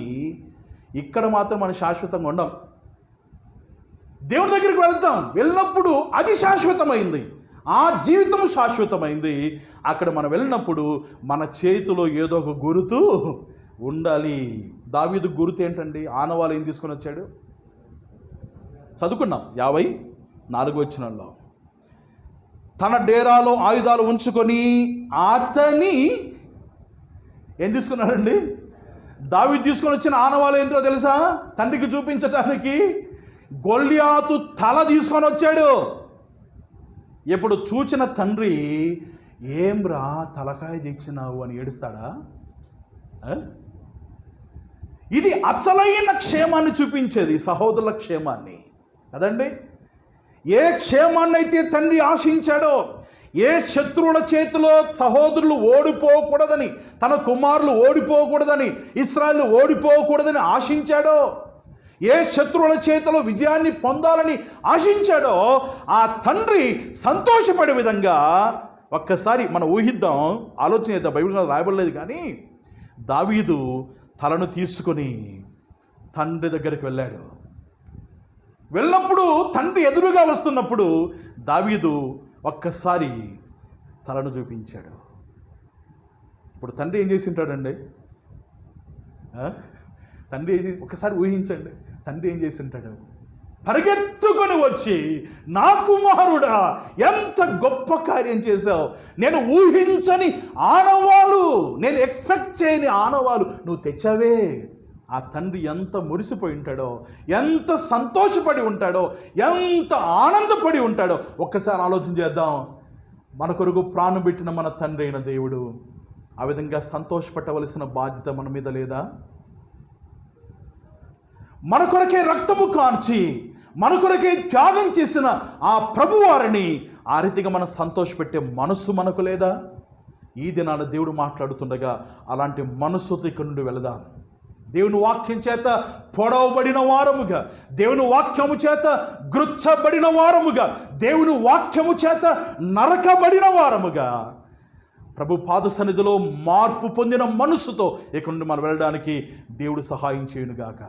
ఇక్కడ మాత్రం మనం శాశ్వతంగా ఉండం. దేవుడి దగ్గరికి వెళ్ళినప్పుడు అది శాశ్వతమైంది, ఆ జీవితం శాశ్వతమైంది. అక్కడ మనం వెళ్ళినప్పుడు మన చేతిలో ఏదో ఒక గుర్తు ఉండాలి. దావీదు గుర్తు ఏంటండి? ఆనవాలు ఏం తీసుకొని వచ్చాడు? చదువుకున్నాం 54వ వచనంలో. తన డేరాలో ఆయుధాలు ఉంచుకొని అతని ఏం తీసుకున్నాడండి? దావీదు తీసుకొని వచ్చిన ఆనవాలు ఏంటో తెలుసా? తండ్రికి చూపించటానికి గొల్యాతు తల తీసుకొని వచ్చాడు. ఇప్పుడు చూచిన తండ్రి ఏం రా తలకాయ తెచ్చినావు అని ఏడుస్తాడా? ఇది అసలైన క్షేమాన్ని చూపించేది, సహోదరుల క్షేమాన్ని కదండి. ఏ క్షేమాన్ని అయితే తండ్రి ఆశించాడో, ఏ శత్రువుల చేతిలో సహోదరులు ఓడిపోకూడదని, తన కుమారులు ఓడిపోకూడదని, ఇశ్రాయేలు ఓడిపోకూడదని ఆశించాడో, ఏ శత్రువుల చేతిలో విజయాన్ని పొందాలని ఆశించాడో, ఆ తండ్రి సంతోషపడే విధంగా ఒక్కసారి మనం ఊహిద్దాం, ఆలోచన చేద్దాం. బైబిల్ రాయబడలేదు కానీ దావీదు తలను తీసుకొని తండ్రి దగ్గరికి వెళ్ళాడు. వెళ్ళినప్పుడు తండ్రి ఎదురుగా వస్తున్నప్పుడు దావీదు ఒక్కసారి తలను చూపించాడు. ఇప్పుడు తండ్రి ఏం చేసి ఉంటాడండి? తండ్రి ఒకసారి ఊహించండి, తండ్రి ఏం చేసి ఉంటాడు? పరిగెత్తుకొని వచ్చి, నా కుమారుడా ఎంత గొప్ప కార్యం చేశావు, నేను ఊహించని ఆనవాలు, నేను ఎక్స్పెక్ట్ చేయని ఆనవాలు నువ్వు తెచ్చావే. ఆ తండ్రి ఎంత మురిసిపోయి ఉంటాడో, ఎంత సంతోషపడి ఉంటాడో, ఎంత ఆనందపడి ఉంటాడో ఒక్కసారి ఆలోచన చేద్దాం. మన కొరకు ప్రాణం పెట్టిన మన తండ్రి అయిన దేవుడు ఆ విధంగా సంతోషపడవలసిన బాధ్యత మన మీద లేదా? మన కొరకే రక్తము కార్చి మన కొరకే త్యాగం చేసిన ఆ ప్రభువారిని ఆ రీతిగా మనం సంతోషపెట్టే మనస్సు మనకు లేదా? ఈ దినాన దేవుడు మాట్లాడుతుండగా అలాంటి మనస్సుతో ఇక్కడి నుండి వెళదాం. దేవుని వాక్యం చేత పొడవబడిన వారముగా, దేవుని వాక్యము చేత గృచ్చబడిన వారముగా, దేవుని వాక్యము చేత నరకబడిన వారముగా ప్రభు పాద సన్నిధిలో మార్పు పొందిన మనస్సుతో ఇక్కడి నుండి మనం వెళ్ళడానికి దేవుడు సహాయం చేయునుగాక.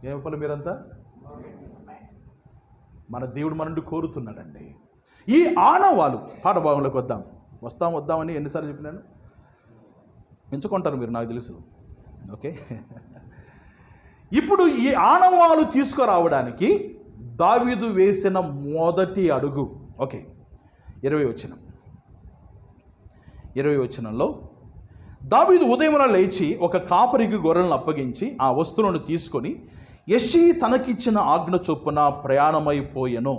ఏమప్పలు మీరంతా? మన దేవుడు మన నుండి కోరుతున్నాడండి. ఈ ఆనవాలు పాఠభాగంలోకి వద్దామని ఎన్నిసార్లు చెప్పినాను? ఎంచుకుంటారు మీరు, నాకు తెలుసు. ఓకే, ఇప్పుడు ఈ ఆనవాలు తీసుకురావడానికి దావీదు వేసిన మొదటి అడుగు. ఓకే, 20 వచనంలో దావీదు ఉదయమున లేచి ఒక కాపరికి గొర్రెలను అప్పగించి ఆ వస్తువులను తీసుకొని యెష్షయి తనకిచ్చిన ఆజ్ఞ చొప్పున ప్రయాణమైపోయెను.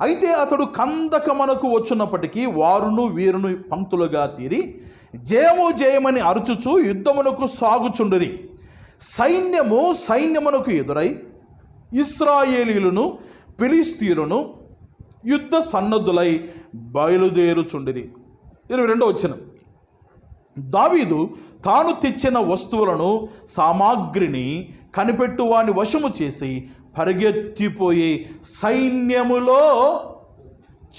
అయితే అతడు కందకమునకు వచ్చున్నప్పటికీ వారును వీరును పంక్తులుగా తీరి జయము జయమని అరుచుచు యుద్ధమునకు సాగుచుండిరి. సైన్యమునకు ఎదురై ఇశ్రాయేలీయులను ఫిలిష్తీయులను యుద్ధ సన్నద్ధులై బయలుదేరుచుండిరి. 22వ వచనం, దావీదు తాను తెచ్చిన వస్తువులను సామాగ్రిని కనిపెట్టువాని వశము చేసి పరిగెత్తిపోయి సైన్యములో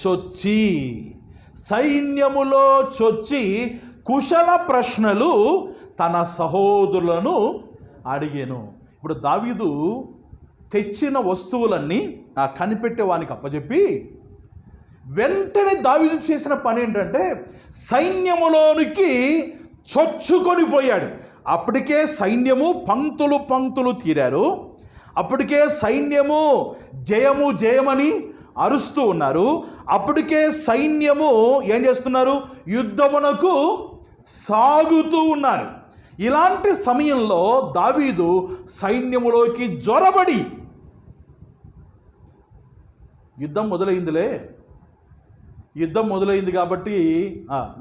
చొచ్చి కుశల ప్రశ్నలు తన సహోదరులను అడిగాను. ఇప్పుడు దావీదు తెచ్చిన వస్తువులన్నీ ఆ కనిపెట్టే వానికి అప్పచెప్పి వెంటనే దావీదు చేసిన పని ఏంటంటే సైన్యములోనికి చొచ్చుకొని పోయాడు. అప్పటికే సైన్యము పంక్తులు తీరారు. అప్పటికే సైన్యము జయము జయమని అరుస్తూ ఉన్నారు. అప్పటికే సైన్యము ఏం చేస్తున్నారు? యుద్ధమునకు సాగుతూ ఉన్నారు. ఇలాంటి సమయంలో దావీదు సైన్యములోకి జొరబడి, యుద్ధం మొదలైంది కాబట్టి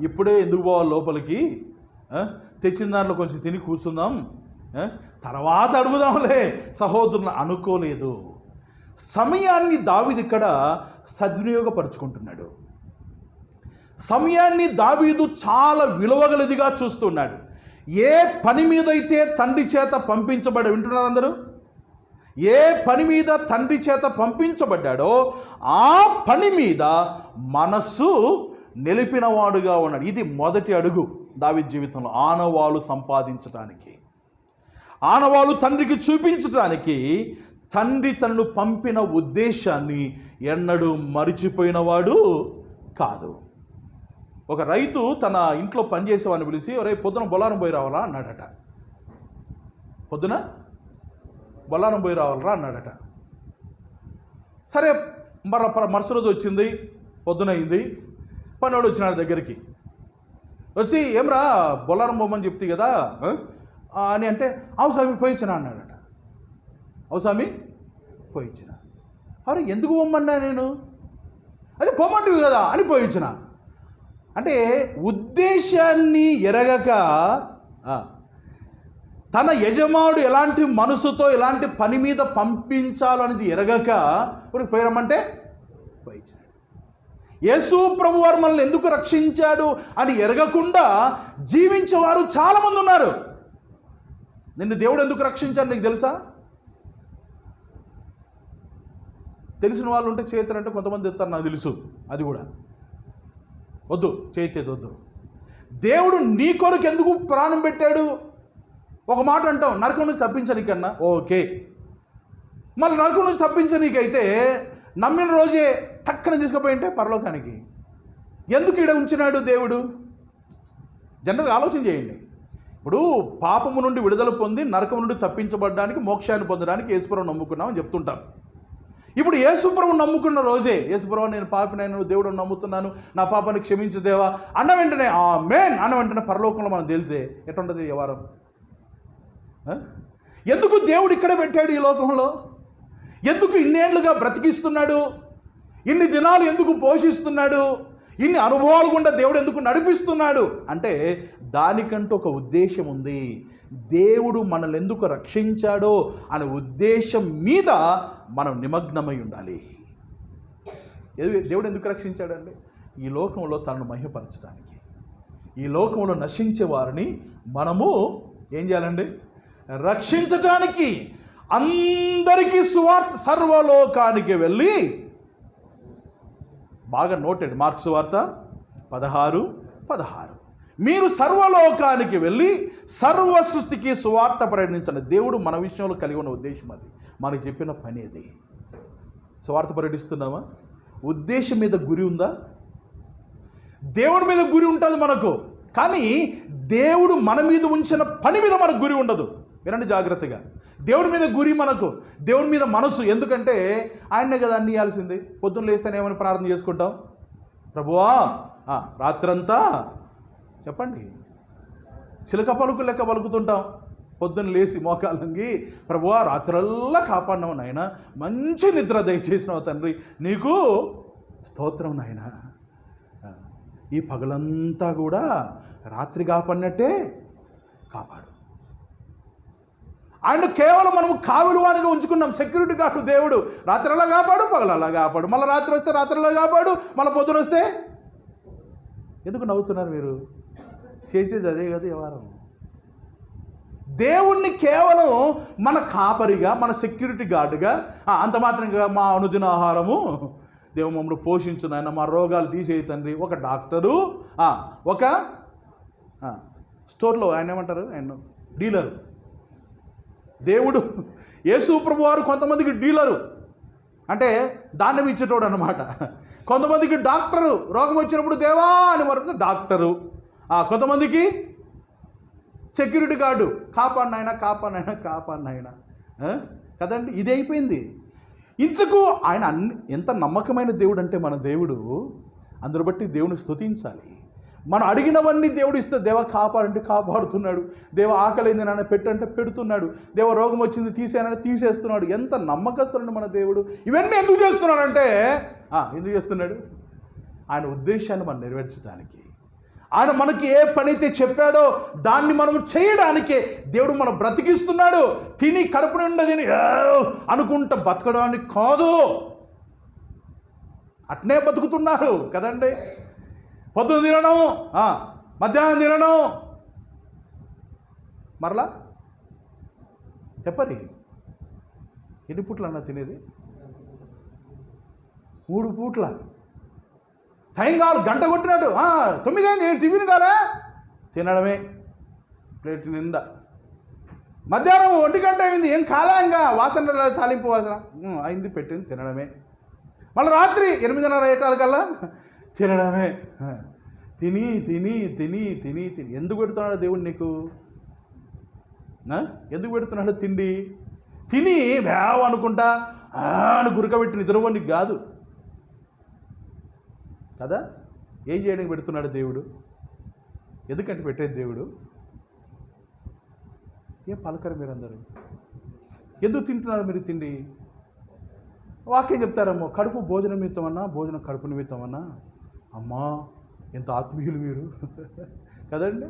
ఇప్పుడే ఎందుకు పోవాలి లోపలికి, తెచ్చిన దాంట్లో కొంచెం తిని కూర్చుందాం, తర్వాత అడుగుదాంలే సహోదరులు అనుకోలేదు. సమయాన్ని దావీదు ఇక్కడ సద్వినియోగపరుచుకుంటున్నాడు. సమయాన్ని దావీదు చాలా విలువగలదిగా చూస్తున్నాడు. ఏ పని మీద అయితే తండ్రి చేత వింటున్నారు అందరూ? ఏ పని మీద తండ్రి చేత పంపించబడ్డాడో ఆ పని మీద మనస్సు నిలిపినవాడుగా ఉన్నాడు. ఇది మొదటి అడుగు దావీదు జీవితంలో, ఆనవాలు సంపాదించడానికి, ఆనవాలు తండ్రికి చూపించడానికి. తండ్రి తనను పంపిన ఉద్దేశాన్ని ఎన్నడూ మరిచిపోయినవాడు కాదు. ఒక రైతు తన ఇంట్లో పనిచేసేవాడిని పిలిచి, రేపు పొద్దున బొల్లారం పోయి రావాలా అన్నాడట. పొద్దున బొల్లారం పోయి రావాలరా అన్నాడట. సరే, మరుసటి రోజు వచ్చింది, పొద్దున అయింది, పనివాడు వచ్చినాడు దగ్గరికి. వచ్చి ఏమ్రా బొల్లారం పోమని చెప్తే కదా అని అంటే, అవు స్వామి పోయించిన అన్నాడట. అవు స్వామి పోయించిన. అరే ఎందుకు పోమన్నా నేను, అదే పోమంటివి కదా అని పోయించిన. అంటే ఉద్దేశాన్ని ఎరగక తన యజమానుడు ఎలాంటి మనసుతో ఎలాంటి పని మీద పంపించాలనేది ఎరగక ఊరికి పోయిరమ్మంటే పోయించాడు. యేసు ప్రభు వారు మనల్ని ఎందుకు రక్షించాడు అని ఎరగకుండా జీవించేవారు చాలామంది ఉన్నారు. నిన్ను దేవుడు ఎందుకు రక్షించాడు నీకు తెలుసా? తెలిసిన వాళ్ళు ఉంటే చేతులంటే కొంతమంది చెప్తారు, నాకు తెలుసు. అది కూడా వద్దు, చేతి వద్దు. దేవుడు నీ కొరకు ఎందుకు ప్రాణం పెట్టాడు? ఒక మాట అంటాం, నరకం నుంచి తప్పించనీకన్నా ఓకే. మళ్ళీ నరకం నుంచి తప్పించనీకైతే నమ్మిన రోజే టక్కన తీసుకుపోయింటే పరలోకానికి ఎందుకు ఈడ ఉంచినాడు దేవుడు? జనరల్గా ఆలోచన చేయండి. ఇప్పుడు పాపము నుండి విడుదల పొంది నరకం నుండి తప్పించబడడానికి, మోక్షాన్ని పొందడానికి యేసుప్రభువుని నమ్ముకున్నామని చెప్తుంటాం. ఇప్పుడు యేసుప్రభువుని నమ్ముకున్న రోజే, యేసుప్రభు నేను పాపినైనా దేవుడు నమ్ముతున్నాను, నా పాపాన్ని క్షమించు దేవా అన్న వెంటనే ఆమేన్ అన్న వెంటనే పరలోకంలో మనం తేలితే ఎట్లుంటుంది వ్యవహారం? ఎందుకు దేవుడు ఇక్కడ పెట్టాడు ఈ లోకంలో? ఎందుకు ఇన్నేళ్లుగా బ్రతికిస్తున్నాడు? ఇన్ని దినాలు ఎందుకు పోషిస్తున్నాడు? ఇన్ని అనుభవాలు గుండా దేవుడు ఎందుకు నడిపిస్తున్నాడు అంటే దానికంటూ ఒక ఉద్దేశం ఉంది. దేవుడు మనల్ని ఎందుకు రక్షించాడో అనే ఉద్దేశం మీద మనం నిమగ్నమై ఉండాలి. దేవుడు ఎందుకు రక్షించాడండి? ఈ లోకంలో తనను మహిమపరచడానికి, ఈ లోకంలో నశించే వారిని మనము ఏం చేయాలండి? రక్షించటానికి. అందరికీ సువార్త, సర్వలోకానికి వెళ్ళి, బాగా నోటెడ్, మార్క్స్ వార్త 16:16 మీరు సర్వలోకానికి వెళ్ళి సర్వ సృష్టికి సువార్త ప్రకటించండి. దేవుడు మన విషయంలో కలిగి ఉన్న ఉద్దేశం అది. మనకు చెప్పిన పని అది. సువార్త ప్రకటిస్తున్నామా? ఉద్దేశం మీద గురి ఉందా? దేవుడి మీద గురి ఉంటుంది మనకు, కానీ దేవుడు మన మీద ఉంచిన పని మీద మనకు గురి ఉండదు. వినండి జాగ్రత్తగా. దేవుడి మీద గురి మనకు, దేవుడి మీద మనసు. ఎందుకంటే ఆయన్నే కదా అన్ని ఇవ్వాల్సింది. పొద్దున్న లేస్తేనేమని ప్రార్థన చేసుకుంటాం? ప్రభువా రాత్రంతా చెప్పండి చిలక పలుకు లెక్క పలుకుతుంటాం. పొద్దున్న లేచి మోకాలంగి ప్రభువా రాత్రల్లా కాపాడినావు నాయన, మంచి నిద్ర దయచేసినావు తండ్రి, నీకు స్తోత్రం నాయన. ఈ పగలంతా కూడా రాత్రి కాపాడినట్టే కాపాడు. ఆయన కేవలం మనము కావిడివానిగా ఉంచుకున్నాం. సెక్యూరిటీ గార్డు దేవుడు. రాత్రల్లా కాపాడు, పగలల్లా కాపాడు, మళ్ళీ రాత్రి వస్తే రాత్రల్లా కాపాడు, మళ్ళీ పొద్దున వస్తే. ఎందుకు నవ్వుతున్నారు మీరు? చేసేది అదే కదా వ్యవహారం. దేవుణ్ణి కేవలం మన కాపరిగా, మన సెక్యూరిటీ గార్డుగా, అంత మాత్రంగా మా అనుదిన ఆహారము దేవుడు మమ్మల్ని పోషించు నాయన, మా రోగాలు తీసేయి తండ్రి. ఒక డాక్టరు, ఒక స్టోర్లో ఆయన ఏమంటారు, ఆయన డీలరు. దేవుడు యేసు ప్రభు వారు కొంతమందికి డీలరు అంటే ధాన్యం ఇచ్చేటోడు అనమాట. కొంతమందికి డాక్టరు, రోగం వచ్చినప్పుడు దేవా అని వరకు డాక్టరు. కొంతమందికి సెక్యూరిటీ గార్డు, కాపాడినైనా కాపాడినైనా కాపాడినైనా కదండి. ఇది అయిపోయింది. ఇంతకు ఆయన ఎంత నమ్మకమైన దేవుడు అంటే మన దేవుడు, అందరు బట్టి దేవుని స్తుతించాలి. మనం అడిగినవన్నీ దేవుడు ఇస్తే, దేవ కాపాడంటే కాపాడుతున్నాడు, దేవ ఆకలింది నాన్న పెట్టంటే పెడుతున్నాడు, దేవ రోగం వచ్చింది తీసేనని తీసేస్తున్నాడు. ఎంత నమ్మకస్తుడు మన దేవుడు. ఇవన్నీ ఎందుకు చేస్తున్నాడంటే ఎందుకు చేస్తున్నాడు? ఆయన ఉద్దేశాన్ని మనం నెరవేర్చడానికి, ఆయన మనకి ఏ పని అయితే చెప్పాడో దాన్ని మనం చేయడానికే దేవుడు మనం బ్రతికిస్తున్నాడు. తిని కడుపు నిండా తిని అనుకుంటా బతకడానికి కాదు, అట్నే బతుకుతున్నారు కదండి. పొద్దున తినడం, మధ్యాహ్నం తినడం, మరలా చెప్పరి ఎన్ని పూట్లు అన్నా తినేది? 3 పూట్ల. టైం కావాలి, గంట కొట్టినట్టు 9 అయింది, టిఫిన్ కాలే, తినడమే ప్లేట్ నిండా. మధ్యాహ్నం 1 గంట అయింది, ఏం కాలే, ఇంకా వాసన తాలింపు వాసన అయింది, పెట్టింది, తినడమే. మళ్ళీ రాత్రి 8:30 కల్లా తినడమే. తిని తిని తిని తిని తిని ఎందుకు పెడుతున్నాడు దేవుడు నీకు? ఎందుకు పెడుతున్నాడు తిండి? తిని వేవ్ అనుకుంటా అని గురకబెట్టి నిద్రపోనికి కాదు కదా. ఏం చేయడానికి పెడుతున్నాడు దేవుడు? ఎందుకంటే పెట్టేది దేవుడు. ఏం పలకరు మీరందరూ? ఎందుకు తింటున్నారు మీరు తిండి? వాక్యం చెప్తారమ్మో, కడుపు భోజనం నిమిత్తమన్నా, భోజనం కడుపు నిమిత్తమన్నా. అమ్మా ఎంత ఆత్మీయులు మీరు కదండి.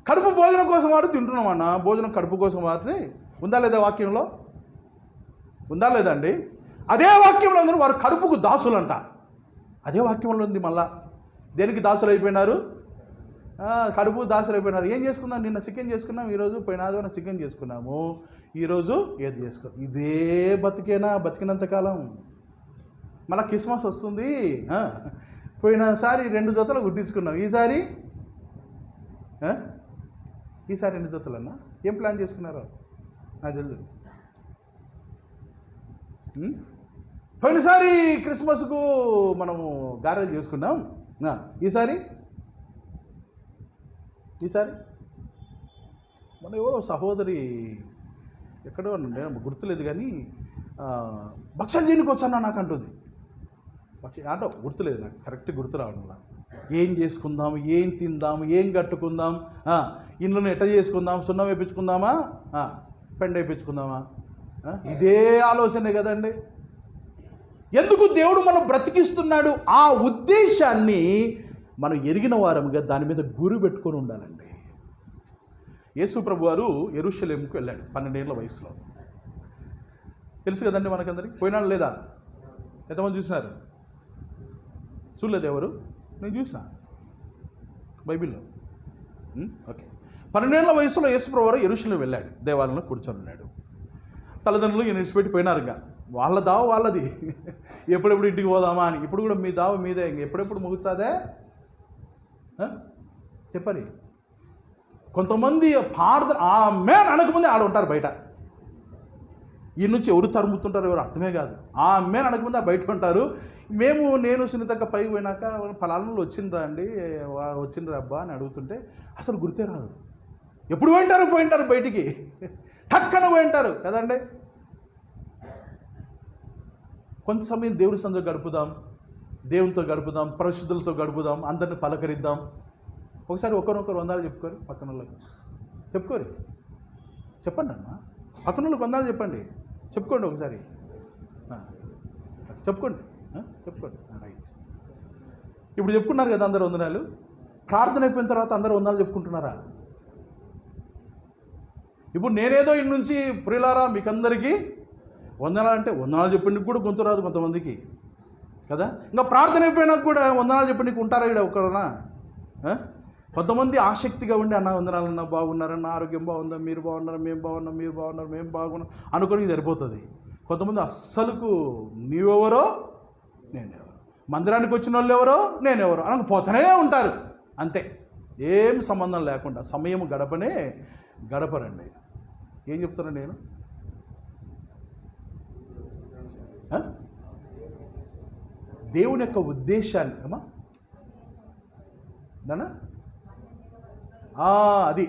కడుపు భోజనం కోసం వాడు తింటున్నామన్న. భోజనం కడుపు కోసం మాత్రమే ఉందా లేదా వాక్యంలో? ఉందా లేదండి? అదే వాక్యంలో ఉంది వారు కడుపుకు దాసులంట. అదే వాక్యంలో ఉంది. మళ్ళా దేనికి దాసులు అయిపోయినారు? కడుపు దాసులు అయిపోయినారు. ఏం చేసుకున్నాం? నిన్న చికెన్ చేసుకున్నాం, ఈరోజు పోయిన ఆదివారం చికెన్ చేసుకున్నాము, ఈరోజు ఏది చేసుకున్నాం. ఇదే బతికేనా బతికినంతకాలం? మళ్ళీ క్రిస్మస్ వస్తుంది, పోయినసారి 2 జతలు గుట్టించుకున్నాం, ఈసారి 2 జతలన్నా. ఏం ప్లాన్ చేసుకున్నారో నాకు తెలియదు. పోయినసారి క్రిస్మస్కు మనము గారెలు చేసుకున్నాం, ఈసారి మన ఎవరో సహోదరి ఎక్కడో గుర్తులేదు కానీ భక్షాలు చేయడానికి వచ్చాను నాకు అంటుంది. అంటే గుర్తులేదు నాకు, కరెక్ట్ గుర్తు రావడంలా. ఏం చేసుకుందాం, ఏం తిందాం, ఏం కట్టుకుందాం, ఇండ్లను ఎట్ట చేసుకుందాం, సున్నం వేయించుకుందామా, పెండ వేయించుకుందామా, ఇదే ఆలోచనే కదండి. ఎందుకు దేవుడు మనం బ్రతికిస్తున్నాడు? ఆ ఉద్దేశాన్ని మనం ఎరిగిన వారముగా దాని మీద గురి పెట్టుకొని ఉండాలండి. యేసు ప్రభు వారు యెరూషలేముకు వెళ్ళాడు 12 ఏళ్ల వయసులో. తెలుసు కదండి మనకందరికి. పోయినాడు లేదా? ఎంతమంది చూసినారు? చూడలేదు ఎవరు? నేను చూసిన బైబిల్లో. ఓకే, 12 ఏళ్ల వయసులో యేసు ప్రభు వారు యెరూషలేము వెళ్ళాడు. దేవాలయంలో కూర్చొని ఉన్నాడు. తల్లిదండ్రులు ఈయన విడిచిపెట్టి పోయినారు. ఇంకా వాళ్ళ దావ వాళ్ళది, ఎప్పుడెప్పుడు ఇంటికి పోదామా అని. ఇప్పుడు కూడా మీ దావ మీదే, ఇంక ఎప్పుడెప్పుడు ముగుచాదే చెప్పాలి. కొంతమంది ఆమెన్ అనకముందే ఆడ ఉంటారు బయట. ఈ నుంచి ఎవరు తరుముతుంటారు ఎవరు అర్థమే కాదు. ఆమెన్ అనకముందే బయట ఉంటారు. నేను సునీతక్క పైకి పోయినాక ఫలాలను వచ్చిండ్రా అబ్బా అని అడుగుతుంటే అసలు గుర్తే రాదు. ఎప్పుడు పోయింటారు బయటికి, టక్కన పోయింటారు కదండి. కొంత సమయం దేవుడి సందులో గడుపుదాం, దేవునితో గడుపుదాం, పరిశుద్ధులతో గడుపుదాం, అందరిని పలకరిద్దాం. ఒకసారి ఒకరొకరు వందాలు చెప్పుకోరు, పక్కన వాళ్ళకి చెప్పండి అన్న, పక్కన వాళ్ళకి వందాలు చెప్పుకోండి ఒకసారి, చెప్పుకోండి రైట్. ఇప్పుడు చెప్పుకున్నారు కదా అందరు వందనాలు. ప్రార్థన అయిపోయిన తర్వాత అందరూ వందనాలు చెప్పుకుంటున్నారా? ఇప్పుడు నేనేదో ఇన్ని నుంచి ప్రియులారా మీకందరికీ వందనాలు అంటే వందనాలు చెప్పండి కూడా గొంతు రాదు కొంతమందికి కదా. ఇంకా ప్రార్థన అయిపోయినాక కూడా వందనాలు చెప్పండి ఉంటారా ఇక్కడ ఒకరునా? కొంతమంది ఆసక్తిగా ఉండి అన్న వందనాలన్నా, బాగున్నారన్న, ఆరోగ్యం బాగుందా, మీరు బాగున్నారా, మేము బాగున్నాం అనుకొని సరిపోతుంది. కొంతమంది అస్సలకు నీవెవరో నేనెవరో, మందిరానికి వచ్చిన వాళ్ళు ఎవరో నేనెవరో పోతూనే ఉంటారు. అంతే, ఏం సంబంధం లేకుండా సమయం గడపరండి. ఏం చెప్తాను నేను? దేవుని యొక్క ఉద్దేశాన్ని అది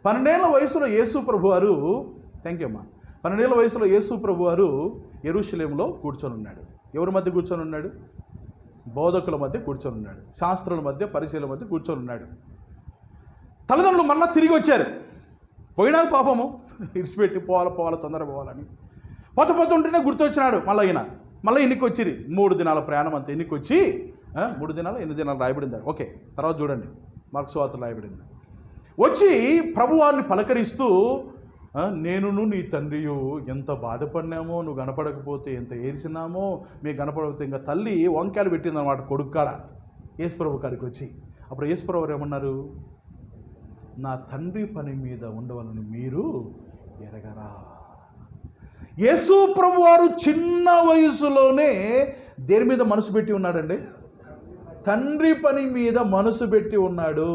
12 ఏళ్ల వయసులో యేసు ప్రభు వారు, థ్యాంక్ యూ అమ్మా, 12 ఏళ్ల వయసులో యేసు ప్రభు వారు యెరూషలేములో కూర్చొని ఉన్నాడు. ఎవరి మధ్య కూర్చొని ఉన్నాడు? బోధకుల మధ్య కూర్చొని ఉన్నాడు, శాస్త్రుల మధ్య, పరిశీలన మధ్య కూర్చొని ఉన్నాడు. తల్లిదండ్రులు మళ్ళీ తిరిగి వచ్చారు. పోయినారు పాపము, ఇడిచిపెట్టి పోవాలి తొందరగా పోవాలని. పోతుంటేనే గుర్తొచ్చినాడు మళ్ళీ ఎన్నికి వచ్చిరి. 3 దినాల ప్రయాణం అంతా ఎన్నికి వచ్చి 3 దినాలు 8 దినాలు రాయబడింది. ఓకే, తర్వాత చూడండి మార్కు సువార్తలో రాయబడింది. వచ్చి ప్రభువారిని పలకరిస్తూ, నేనును నీ తండ్రియు ఎంత బాధపడినామో, నువ్వు కనపడకపోతే ఎంత ఏడ్చినామో, మీకు కనపడకపోతే ఇంకా తల్లి వంకాయలు పెట్టిందన్నమాట కొడుకు కాడ యేసుప్రభు కాడికి వచ్చి. అప్పుడు యేసుప్రభు ఏమన్నారు? నా తండ్రి పని మీద ఉండవాలని మీరు ఎరగరా. యేసు ప్రభు వారు చిన్న వయసులోనే దేని మీద మనసు పెట్టి ఉన్నాడండి? తండ్రి పని మీద మనసు పెట్టి ఉన్నాడు.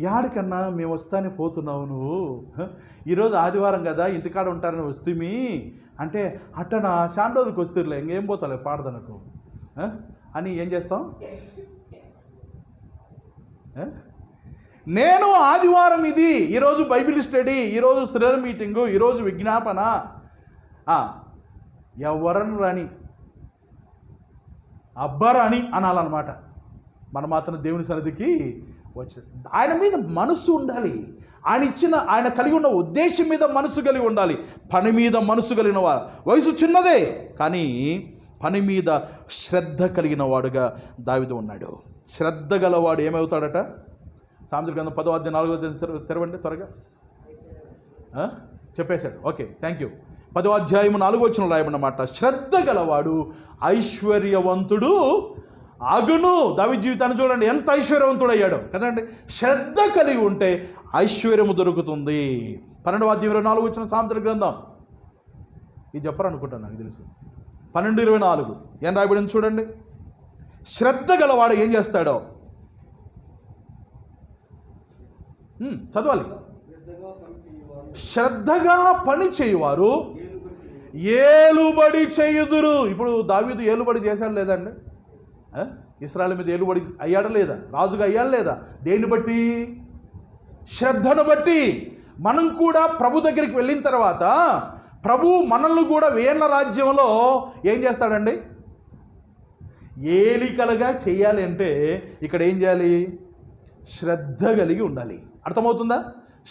యాడికన్నా మేము వస్తానే పోతున్నావు, నువ్వు ఈరోజు ఆదివారం కదా ఇంటికాడ ఉంటారని వస్తుమి అంటే అట్టనా చాలా రోజులకు వస్తురులే, ఇంకేం పోతాలే పాడదనకు అని ఏం చేస్తాం? నేను ఆదివారం ఇది, ఈరోజు బైబిల్ స్టడీ, ఈరోజు శ్రేణ మీటింగు, ఈరోజు విజ్ఞాపన, ఎవరని రాని అబ్బరాని అనాలన్నమాట. మన మాత్రం దేవుని సన్నిధికి వచ్చి ఆయన మీద మనసు ఉండాలి. ఆయన కలిగి ఉన్న ఉద్దేశం మీద మనసు కలిగి ఉండాలి. పని మీద మనసు కలిగిన వాడు, వయసు చిన్నదే కానీ పని మీద శ్రద్ధ కలిగిన వాడుగా దావీదు ఉన్నాడు. శ్రద్ధ గలవాడు ఏమవుతాడట? సామెతల గ్రంథం 10వ అధ్యాయం 4వ అధ్యాయం తెరవండి త్వరగా. చెప్పేశాడు. Okay, thank you. 10వ అధ్యాయం 4వ వచనంలో రాయబడినమాట, శ్రద్ధ గలవాడు ఐశ్వర్యవంతుడు అగును. దావీదు జీవితాన్ని చూడండి, ఎంత ఐశ్వర్యవంతుడు అయ్యాడు కదండి. శ్రద్ధ కలిగి ఉంటే ఐశ్వర్యము దొరుకుతుంది. 12వ అధ్యాయం 24 వచ్చిన సామెతల గ్రంథం, ఇది చెప్పరనుకుంటాను, నాకు తెలుసు. 12:24 ఏం రాయబడింది చూడండి. శ్రద్ధ గలవాడు ఏం చేస్తాడో చదవాలి. శ్రద్ధగా పని చేయువారు ఏలుబడి చేయుదురు. ఇప్పుడు దావీదు ఏలుబడి చేశాడు లేదండి? ఇశ్రాయేలు మీద ఏలుబడి అయ్యాడా లేదా? రాజుగా అయ్యాడు లేదా? దేన్ని బట్టి? శ్రద్ధను బట్టి. మనం కూడా ప్రభు దగ్గరికి వెళ్ళిన తర్వాత ప్రభు మనల్ని కూడా వేళ్ల రాజ్యంలో ఏం చేస్తాడండి? ఏలికలుగా చేయాలి అంటే ఇక్కడ ఏం చేయాలి? శ్రద్ధ కలిగి ఉండాలి. అర్థమవుతుందా?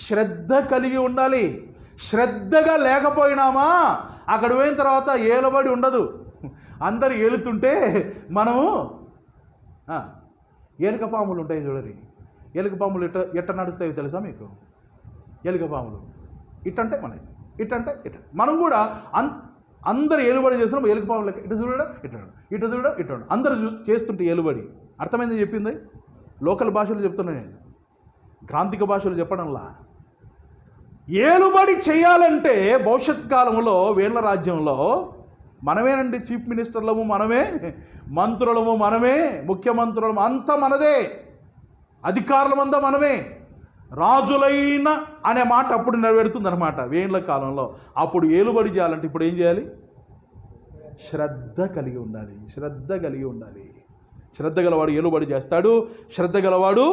శ్రద్ధ కలిగి ఉండాలి. శ్రద్ధగా లేకపోయినామా అక్కడ పోయిన తర్వాత ఏలుబడి ఉండదు. అందరు ఏలుతుంటే మనము ఏలుక పాములు ఉంటాయి చూడండి. ఏలుక పాములు ఎట్ట నడుస్తాయో తెలుసా మీకు? ఏలుక పాములు ఇట్టంటే మనకి, ఇట్టంటే ఇట్ట. మనం కూడా అందరు ఏలుబడి చేస్తున్నాం. ఏలుక పాములు లెక్క ఇటు చూడడం ఇట్టడం, ఇటు చూడడం ఇట్టడం, అందరు చేస్తుంటే ఏలుబడి. అర్థమైంది చెప్పింది? లోకల్ భాషలు చెప్తున్నా నేను, గ్రాంధిక భాషలు చెప్పడంలా. ఏలుబడి చేయాలంటే భవిష్యత్ కాలంలో వేళ్ల రాజ్యంలో మనమేనండి చీఫ్ మినిస్టర్లము, మనమే మంత్రులము, మనమే ముఖ్యమంత్రులము, అంతా మనదే. అధికారులమంతా మనమే. రాజులైన అనే మాట అప్పుడు నెరవేరుతుంది అనమాట వేళ్ల కాలంలో. అప్పుడు ఏలుబడి చేయాలంటే ఇప్పుడు ఏం చేయాలి? శ్రద్ధ కలిగి ఉండాలి. శ్రద్ధ కలిగి ఉండాలి. శ్రద్ధ గలవాడు ఏలుబడి చేస్తాడు. శ్రద్ధ గలవాడు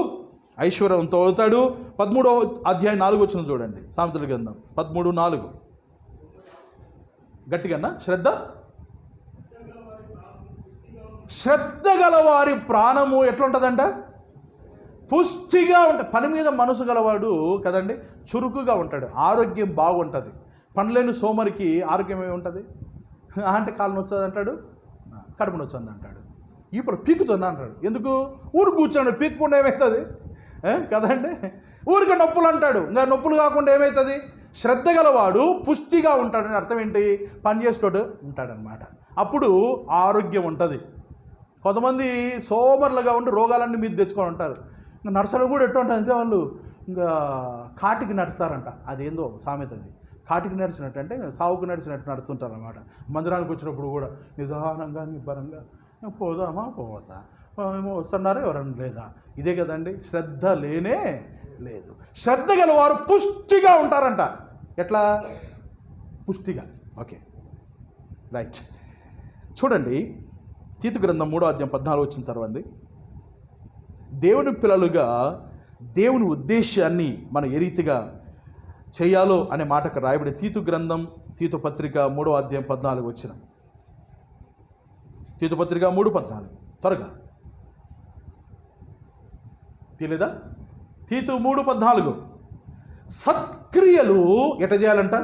ఐశ్వర్యంతో అవుతాడు. 13వ అధ్యాయం 4 వచ్చిన చూడండి, సామెతల గ్రంథం 13:4. గట్టిగా శ్రద్ధ గలవారి ప్రాణము ఎట్లుంటుందంట? పుష్టిగా ఉంటుంది. పని మీద మనసు గలవాడు కదండి చురుకుగా ఉంటాడు, ఆరోగ్యం బాగుంటుంది. పనిలేని సోమరికి ఆరోగ్యం ఏమి ఉంటుంది? అంటే కాలు నొచ్చదు అంటాడు, కడుపు నొచ్చింది అంటాడు, ఇప్పుడు పీకుతుంది అంటాడు. ఎందుకు? ఊరు కూర్చోండి, పీక్కుండా ఏమవుతుంది కదండి? ఊరికి నొప్పులు అంటాడు, ఇంకా నొప్పులు కాకుండా ఏమవుతుంది? శ్రద్ధ గలవాడు పుష్టిగా ఉంటాడని అర్థం ఏంటి? పని చేసేటోడు ఉంటాడనమాట. అప్పుడు ఆరోగ్యం ఉంటుంది. కొంతమంది సోమర్లుగా ఉండి రోగాలన్నీ మీద తెచ్చుకొని ఉంటారు. ఇంకా నర్సులు కూడా ఎట్లా ఉంటుంది అంటే వాళ్ళు ఇంకా కాటికి నడుస్తారంట. అదేందో సామెత అది. కాటికి నడిచినట్టు అంటే సావుకు నడిచినట్టు నడుస్తుంటారు అన్నమాట. మందిరానికి వచ్చినప్పుడు కూడా నిదానంగా నిబ్బరంగా పోదామా పోవద్దా, ఏమో వస్తున్నారు ఎవరన్నా లేదా, ఇదే కదండి. శ్రద్ధ లేనే లేదు. శ్రద్ధ గలవారు పుష్టిగా ఉంటారంట. ఎట్లా? పుష్టిగా. Okay, right. చూడండి, తీతు గ్రంథం 3వ అధ్యాయం 14 వచ్చిన తర్వాత దేవుని పిల్లలుగా దేవుని ఉద్దేశాన్ని మనం ఏ రీతిగా చేయాలో అనే మాటకు రాయబడి తీతు గ్రంథం, తీతు పత్రిక 3వ అధ్యాయం 14 వచ్చిన. తీతు పత్రిక 3:14 త్వరగా తెలియదా? తీతు 3:14 సత్క్రియలు ఎట చేయాలంట?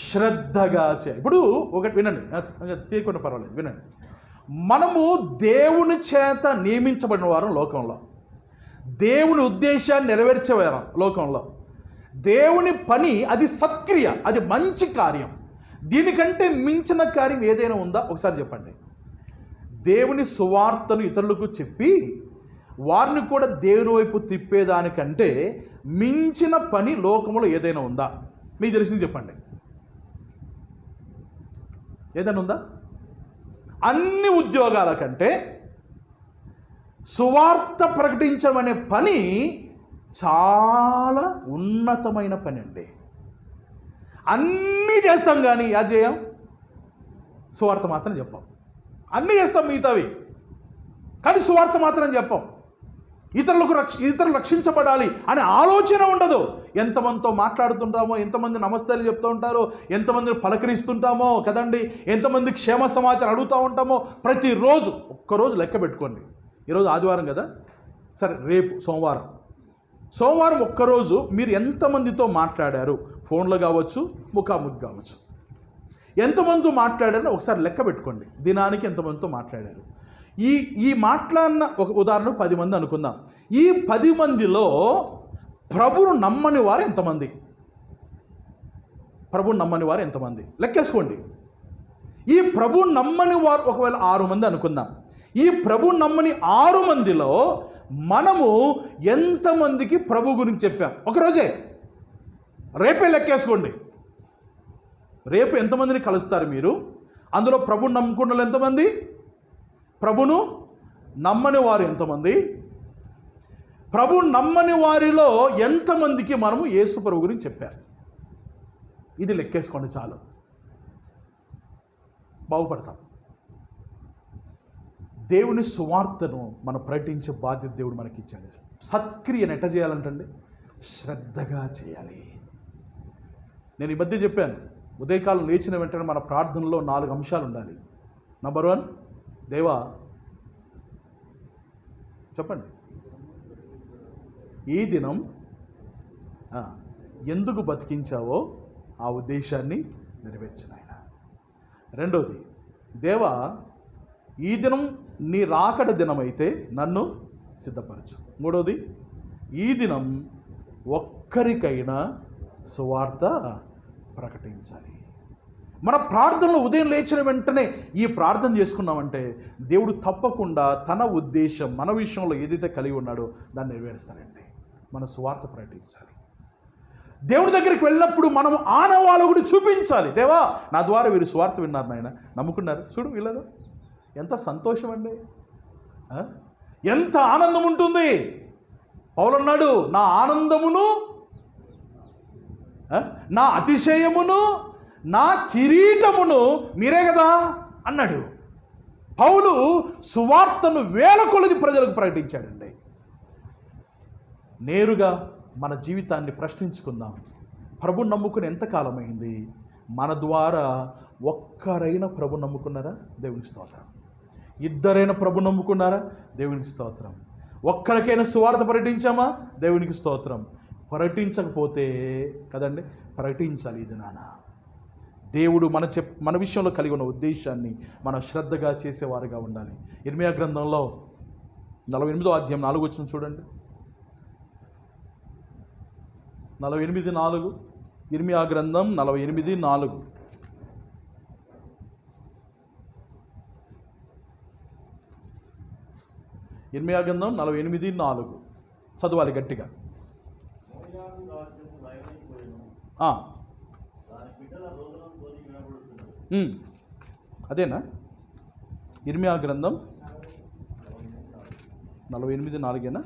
శ్రద్ధగా చేయాలి. ఇప్పుడు ఒకటి వినండి, తీయకుండా పర్వాలేదు, వినండి. మనము దేవుని చేత నియమించబడిన వారం లోకంలో, దేవుని ఉద్దేశాన్ని నెరవేర్చేవారం లోకంలో. దేవుని పని అది సత్క్రియ, అది మంచి కార్యం. దీనికంటే మించిన కార్యం ఏదైనా ఉందా? ఒకసారి చెప్పండి. దేవుని సువార్తను ఇతరులకు చెప్పి వారిని కూడా దేవుని వైపు తిప్పేదానికంటే మించిన పని లోకంలో ఏదైనా ఉందా? మీకు తెలిసింది చెప్పండి. ఏదైనా ఉందా? అన్ని ఉద్యోగాల కంటే సువార్త ప్రకటించమనే పని చాలా ఉన్నతమైన పని అండి. అన్నీ చేస్తాం కానీ అది చేయం, సువార్త మాత్రం చెప్పాం. అన్నీ చేస్తాం మిగతావి, కానీ సువార్త మాత్రం చెప్పాం. ఇతరులు రక్షించబడాలి అనే ఆలోచన ఉండదు. ఎంతమందితో మాట్లాడుతుంటామో, ఎంతమంది నమస్తేలు చెప్తూ ఉంటారో, ఎంతమందిని పలకరిస్తుంటామో కదండి, ఎంతమంది క్షేమ సమాచారం అడుగుతూ ఉంటామో. ప్రతిరోజు ఒక్కరోజు లెక్క పెట్టుకోండి. ఈరోజు ఆదివారం కదా, సరే రేపు సోమవారం ఒక్కరోజు మీరు ఎంతమందితో మాట్లాడారు? ఫోన్లో కావచ్చు, ముఖాముఖి కావచ్చు. ఎంతమందితో మాట్లాడారో ఒకసారి లెక్క పెట్టుకోండి. దినానికి ఎంతమందితో మాట్లాడారు? ఈ ఈ మాట్లాడిన ఒక ఉదాహరణ 10 మంది అనుకుందాం. ఈ 10 మందిలో ప్రభువును నమ్మని వారు ఎంతమంది? ప్రభువును నమ్మని వారు ఎంతమంది లెక్కేసుకోండి. ఈ ప్రభువును నమ్మని వారు ఒకవేళ 6 మంది అనుకుందాం. ఈ ప్రభువును నమ్మని 6 మందిలో మనము ఎంతమందికి ప్రభు గురించి చెప్పాం? ఒకరోజే, రేపే లెక్కేసుకోండి. రేపు ఎంతమందిని కలుస్తారు మీరు? అందులో ప్రభువును నమ్ముకున్న వాళ్ళు ఎంతమంది? ప్రభును నమ్మని వారు ఎంతమంది? ప్రభు నమ్మని వారిలో ఎంతమందికి మనము యేసు ప్రభు గురించి చెప్పారు? ఇది లెక్కేసుకోండి, చాలు, బాగుపడతాం. దేవుని సువార్తను మనం ప్రకటించే బాధ్యత దేవుడు మనకి ఇచ్చాడు. సత్క్రియను ఎట్ట చేయాలంటండి? శ్రద్ధగా చేయాలి. నేను ఈ మధ్య చెప్పాను, ఉదయకాలం లేచిన వెంటనే మన ప్రార్థనలో 4 అంశాలు ఉండాలి. నంబర్ 1, దేవా చెప్పండి, ఈ దినం ఎందుకు బతికించావో ఆ ఉద్దేశాన్ని నెరవేర్చిన ఆయన. రెండోది, దేవా ఈ దినం నీ రాకడ దినమైతే నన్ను సిద్ధపరచు. మూడోది, ఈ దినం ఒక్కరికైనా సువార్త ప్రకటించాలి. మన ప్రార్థనలో ఉదయం లేచిన వెంటనే ఈ ప్రార్థన చేసుకున్నామంటే దేవుడు తప్పకుండా తన ఉద్దేశం మన విషయంలో ఏదైతే కలిగి ఉన్నాడో దాన్ని నెరవేరుస్తాడండి. మన సువార్త ప్రకటించాలి. దేవుడి దగ్గరికి వెళ్ళినప్పుడు మనం ఆనవాళ్ళు కూడా చూపించాలి. దేవా నా ద్వారా వీరు సువార్త విన్నారు, నాయన నమ్ముకున్నారు, చూడు వీళ్ళలో ఎంత సంతోషం అండి, ఎంత ఆనందం ఉంటుంది. పౌలు అన్నాడు, నా ఆనందమును, నా అతిశయమును, నా కిరీటమును మీరే కదా అన్నాడు. పౌలు సువార్తను వేల కొలది ప్రజలకు ప్రకటించాడండి. నేరుగా మన జీవితాన్ని ప్రశ్నించుకుందాం. ప్రభు నమ్ముకుని ఎంతకాలమైంది? మన ద్వారా ఒక్కరైనా ప్రభు నమ్ముకున్నారా? దేవునికి స్తోత్రం. ఇద్దరైనా ప్రభు నమ్ముకున్నారా? దేవునికి స్తోత్రం. ఒక్కరికైనా సువార్త ప్రకటించామా? దేవునికి స్తోత్రం. ప్రకటించకపోతే కదండి, ప్రకటించాలి. ఇది నాన్న దేవుడు మన విషయంలో కలిగి ఉన్న ఉద్దేశాన్ని మనం శ్రద్ధగా చేసేవారుగా ఉండాలి. ఇర్మియా గ్రంథంలో 48వ అధ్యాయం 4 వచనం చూడండి. 48:4 ఇర్మియా గ్రంథం 48:4. ఇర్మియా గ్రంథం 48:4 చదవాలి గట్టిగా. అదేనా? ఇర్మియా గ్రంథం 48:4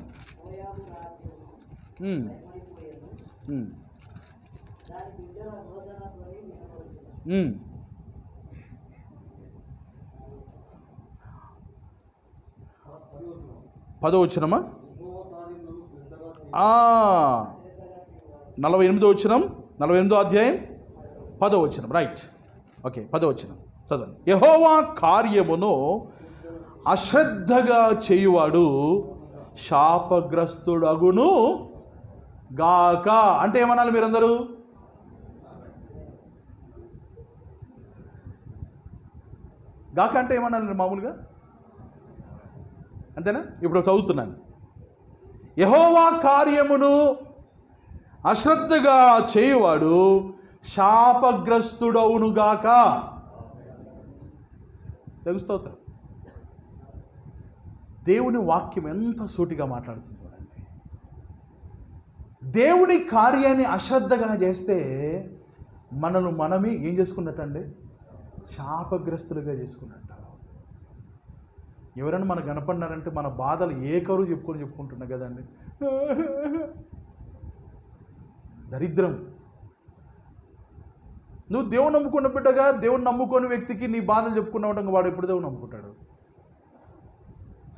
10వ వచనమా? 48వ వచనం, 48వ అధ్యాయం 10వ వచనం. రైట్, ఓకే, 10వ వచనం చదవండి. యెహోవా కార్యమును అశ్రద్ధగా చేయువాడు శాపగ్రస్తుడగును గాక. అంటే ఏమనాలి మీరందరూ? గాక అంటే ఏమనాలి మామూలుగా? అంతేనా? ఇప్పుడు చదువుతున్నాను. యెహోవా కార్యమును అశ్రద్ధగా చేయువాడు శాపగ్రస్తుడవునుగాక. తెలుస్తవుతా దేవుని వాక్యం ఎంత సూటిగా మాట్లాడుతుంది చూడండి. దేవుని కార్యాన్ని అశ్రద్ధగా చేస్తే మనమే ఏం చేసుకున్నట్టండి? శాపగ్రస్తులుగా చేసుకున్నట్టు. ఎవరైనా మనకు కనపడినారంటే మన బాధలు కరువు చెప్పుకుంటున్నాం కదండి. దరిద్రం. నువ్వు దేవుని నమ్ముకున్న బిడ్డగా దేవుని నమ్ముకోని వ్యక్తికి నీ బాధలు చెప్పుకున్నావు, వాడు ఎప్పుడు దేవుని నమ్ముకుంటాడు?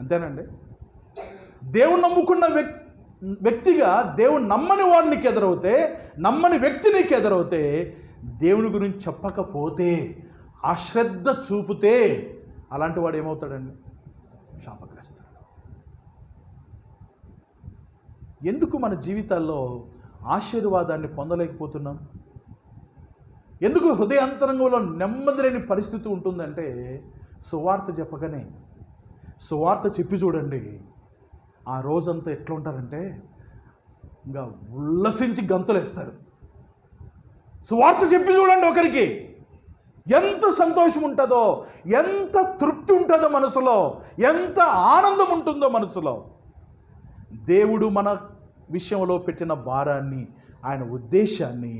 అంతేనండి. దేవుని నమ్ముకున్న వ్యక్తిగా దేవుని నమ్మని వాడు నీకు ఎదురవుతే, నమ్మని వ్యక్తి నీకు ఎదురవుతే, దేవుని గురించి చెప్పకపోతే, అశ్రద్ధ చూపితే అలాంటి వాడు ఏమవుతాడండి? శాపగ్రస్తుడు. ఎందుకు మన జీవితాల్లో ఆశీర్వాదాన్ని పొందలేకపోతున్నాం? ఎందుకు హృదయాంతరంగంలో నెమ్మది లేని పరిస్థితి ఉంటుందంటే సువార్త చెప్పగానే, సువార్త చెప్పి చూడండి, ఆ రోజంతా ఎట్లా ఉంటారంటే ఇంకా ఉల్లసించి గంతులేస్తారు. సువార్త చెప్పి చూడండి ఒకరికి, ఎంత సంతోషం ఉంటుందో, ఎంత తృప్తి ఉంటుందో మనసులో, ఎంత ఆనందం ఉంటుందో మనసులో. దేవుడు మన విషయంలో పెట్టిన భారాన్ని, ఆయన ఉద్దేశాన్ని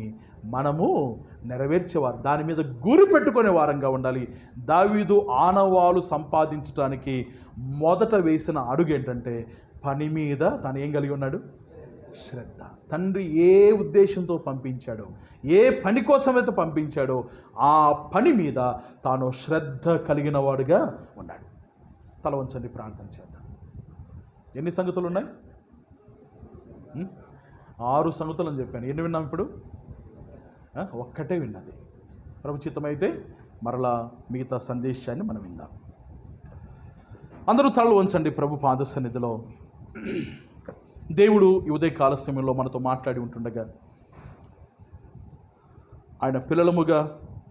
మనము నెరవేర్చేవారు, దాని మీద గురి పెట్టుకునే వారంగా ఉండాలి. దావీదు ఆనవాలు సంపాదించడానికి మొదట వేసిన అడుగు ఏంటంటే పని మీద తను ఏం కలిగి ఉన్నాడు? శ్రద్ధ. తండ్రి ఏ ఉద్దేశంతో పంపించాడో, ఏ పని కోసమైతే పంపించాడో ఆ పని మీద తాను శ్రద్ధ కలిగిన వాడుగా ఉన్నాడు. తల వంచండి, ప్రార్థన చేద్దాం. ఎన్ని సంగతులు ఉన్నాయి? 6 సంగతులు అని చెప్పాను. ఎన్ని విన్నాం ఇప్పుడు? ఒక్కటే విన్నది. ప్రభుచిత్తమైతే మరలా మిగతా సందేశాన్ని మనం విందాం. అందరూ తలలు వంచండి ప్రభు పాద సన్నిధిలో. దేవుడు ఈ ఉదయకాల సమయంలో మనతో మాట్లాడి ఉంటుండగా, ఆయన పిల్లలముగా